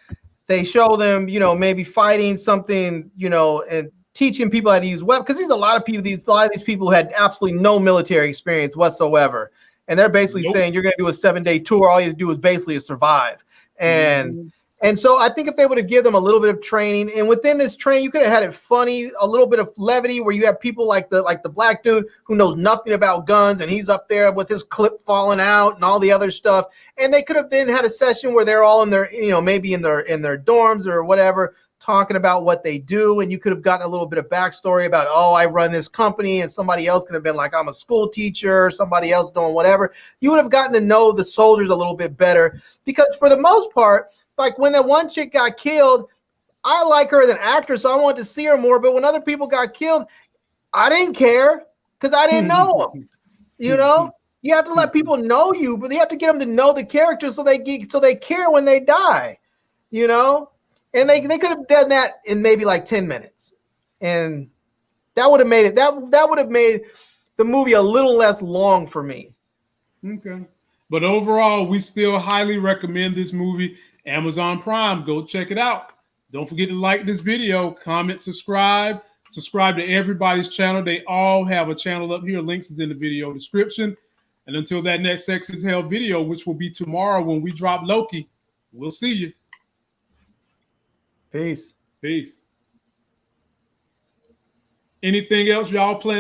they show them, you know, maybe fighting something, you know, and teaching people how to use weapons, because there's a lot of these people who had absolutely no military experience whatsoever, and they're basically saying you're going to do a 7-day tour, all you have to do is basically survive. And so I think if they would have given them a little bit of training, and within this training, you could have had it funny, a little bit of levity, where you have people like the black dude who knows nothing about guns, and he's up there with his clip falling out and all the other stuff. And they could have then had a session where they're all in their, you know, maybe in their dorms or whatever, talking about what they do, and you could have gotten a little bit of backstory about, oh, I run this company, and somebody else could have been like, I'm a school teacher, or somebody else doing whatever. You would have gotten to know the soldiers a little bit better, because for the most part, like when that one chick got killed, I like her as an actress, so I wanted to see her more. But when other people got killed, I didn't care because I didn't know them. You know, you have to let people know you, but you have to get them to know the character so they care when they die. You know, and they could have done that in maybe like 10 minutes, and that would have made it that would have made the movie a little less long for me. Okay, but overall, we still highly recommend this movie. Amazon Prime, go check it out. Don't forget to like this video, comment, subscribe to everybody's channel. They all have a channel up here. Links is in the video description. And until that next Sex is Hell video, which will be tomorrow when we drop Loki, we'll see you. Peace. Anything else y'all plan